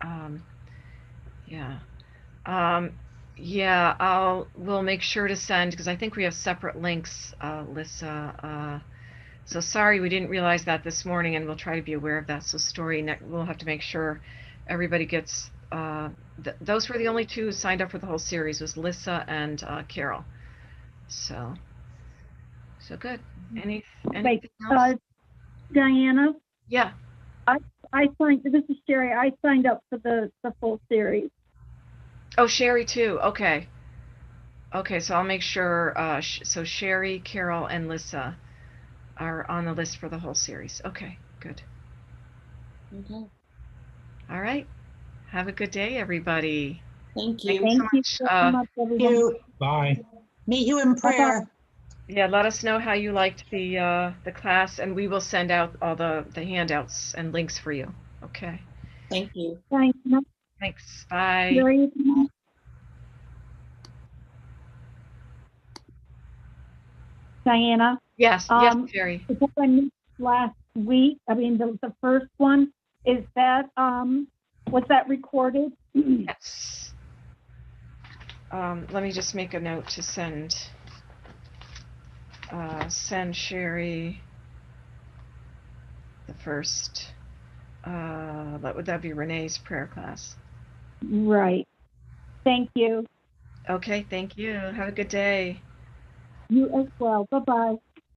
we'll make sure to send, because I think we have separate links, Lissa. So sorry we didn't realize that this morning, and we'll try to be aware of that. So we'll have to make sure everybody gets, those were the only two who signed up for the whole series, was Lissa and Carol. So good. Anything else? Diana? Yeah. This is Sherry. I signed up for the full series. Oh, Sherry too. Okay. Okay, so I'll make sure, so Sherry, Carol, and Lissa are on the list for the whole series. Okay, good. Okay. All right. Have a good day, everybody. Thank Thank you. you so Thank you much. so much, everyone. You, Bye. meet you in prayer. Yeah, let us know how you liked the class, and we will send out all the handouts and links for you. Okay. Thank you. Thanks. Thanks. Bye. Sherry, Diana. Yes, yes, Sherry. Because I missed last week, I mean, the first one, is that, was that recorded? Yes. Let me just make a note to send Sherry the first. Would that be Renee's prayer class? Right. Thank you. Okay, thank you. Have a good day. You as well. Bye-bye.